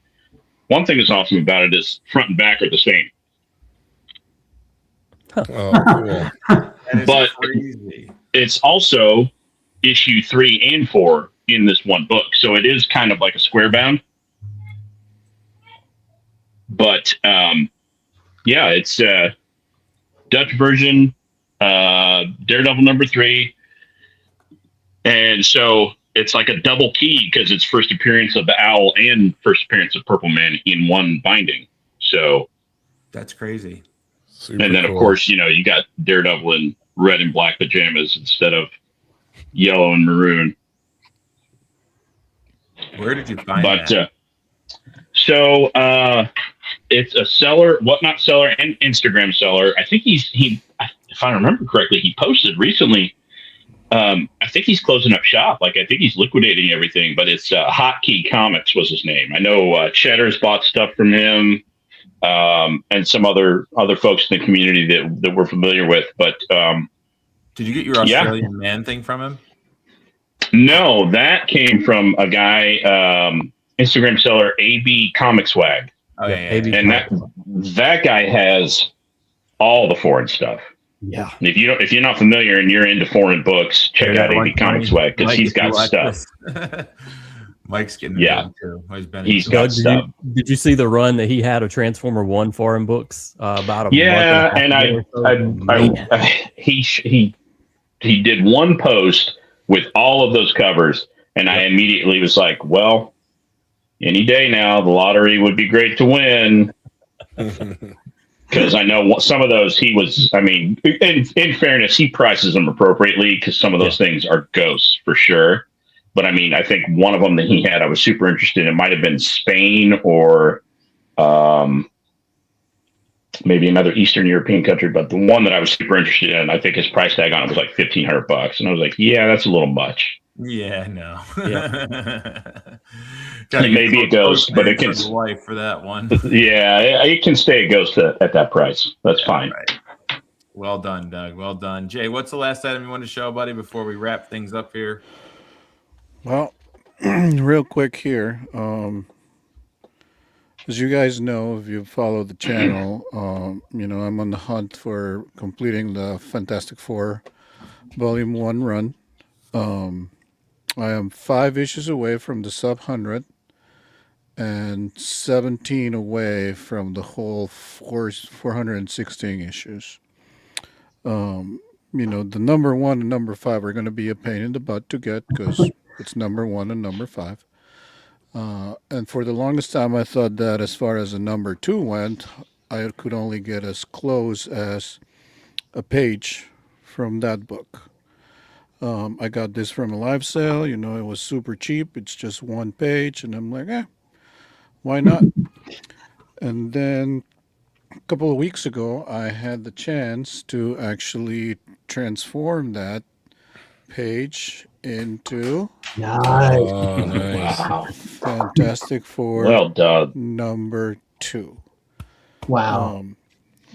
one thing that's awesome about it is front and back are the same. Oh, cool. That is But crazy. it's also issue 3 and 4 in this one book, so it is kind of like a square bound. But yeah, it's Dutch version, Daredevil #3, and so it's like a double key because it's first appearance of the Owl and first appearance of Purple Man in one binding. So That's crazy. Super and then cool. of course, you know, you got Daredevil in red and black pajamas instead of yellow and maroon. Where did you find But that? so it's a seller, Whatnot seller, and Instagram seller. I think he, if I remember correctly, he posted recently. I think he's closing up shop. Like I think he's liquidating everything. But it's Hotkey Comics was his name. I know Cheddar's bought stuff from him, and some other folks in the community that we're familiar with. But Did you get your Australian man thing from him? no, that came from a guy, Instagram seller AB Comic Swag. Oh yeah, AB And that guy has all the foreign stuff. Yeah. And if you're not familiar and you're into foreign books, check out AB Comic Swag because he's got stuff. Mike's getting Yeah. it too. He's Doug, got stuff. did you see the run that he had of Transformer 1 foreign books about a Yeah, month and ago or so? he did one post with all of those covers, and I immediately was like, well, any day now, the lottery would be great to win. Because I know some of those he was, I mean, in fairness, he prices them appropriately because some of those things are ghosts for sure. But I mean, I think one of them that he had, I was super interested in. It might have been Spain or maybe another Eastern European country. But the one that I was super interested in, I think his price tag on it was like $1,500. And I was like, yeah, that's a little much. Yeah, no. Maybe it goes, but it can. Life for that one. Yeah, it can stay a ghost at that price. That's fine. Right. Well done, Doug. Well done, Jay. What's the last item you want to show, buddy, before we wrap things up here? Well, real quick here. As you guys know, if you follow the channel, you know, I'm on the hunt for completing the Fantastic Four Volume 1 run. I am 5 issues away from the sub 100 and 17 away from the whole 416 issues. You know, the number 1 and number 5 are going to be a pain in the butt to get because it's number 1 and number 5. And for the longest time, I thought that as far as the number 2 went, I could only get as close as a page from that book. I got this from a live sale. You know, it was super cheap. It's just 1 page. And I'm like, why not? And then a couple of weeks ago, I had the chance to actually transform that page into Nice. Oh, nice. Wow. Fantastic Four Well done. number 2. Wow.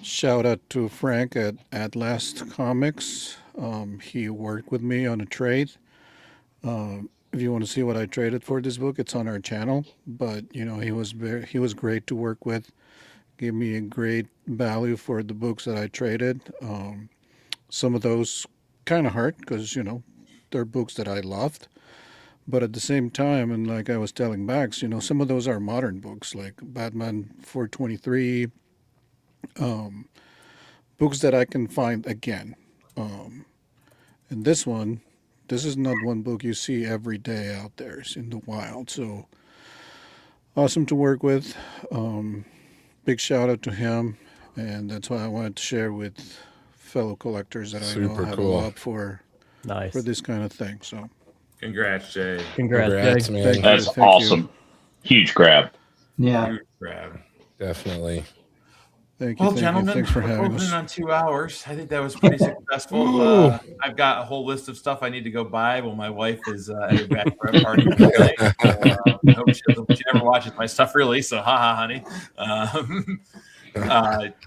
Shout out to Frank at Last Comics. He worked with me on a trade. If you want to see what I traded for this book, it's on our channel. But you know, he was great to work with. Gave me a great value for the books that I traded. Some of those kind of hurt because you know they're books that I loved. But at the same time, and like I was telling Max, some of those are modern books, like Batman 423, books that I can find again. Um, and this is not one book you see every day out there. It's in the wild. So awesome to work with. Big shout out to him. And that's why I wanted to share with fellow collectors that I know Super have cool. a love for Nice. this kind of thing. So Congrats, Jay. Congrats, Jay. man. Thank you. That's awesome. Huge grab. Yeah. Huge grab. Definitely. thank you. Well, Thank you. gentlemen, Thanks for we're having closing us. on 2 hours. I think that was pretty successful. Ooh. I've got a whole list of stuff I need to go buy while my wife is at her bachelorette party tonight. I hope she never watches my stuff, really. So, haha, honey.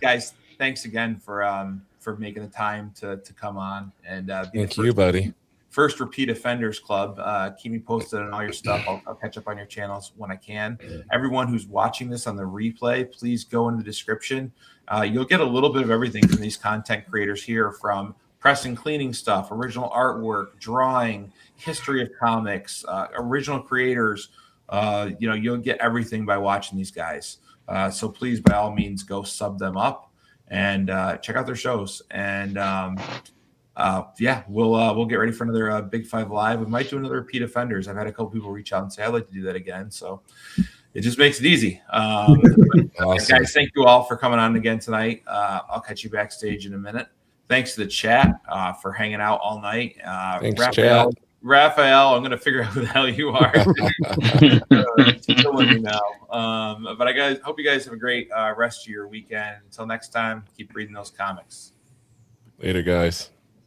Guys, thanks again for making the time to come on and be Thank the you, buddy. First Repeat Offenders Club. Keep me posted on all your stuff. I'll catch up on your channels when I can. Everyone who's watching this on the replay, please go in the description. You'll get a little bit of everything from these content creators here, from press and cleaning stuff, original artwork, drawing, history of comics, original creators. You'll get everything by watching these guys. So please, by all means, go sub them up and check out their shows. And we'll get ready for another Big Five Live. We might do another Repeat Offenders. I've had a couple people reach out and say I'd like to do that again. So it just makes it easy. Awesome. Guys, thank you all for coming on again tonight. I'll catch you backstage in a minute. Thanks to the chat for hanging out all night. Thanks, Raphael, I'm going to figure out who the hell you are. Killing me now. But I hope you guys have a great rest of your weekend. Until next time, keep reading those comics. Later, guys.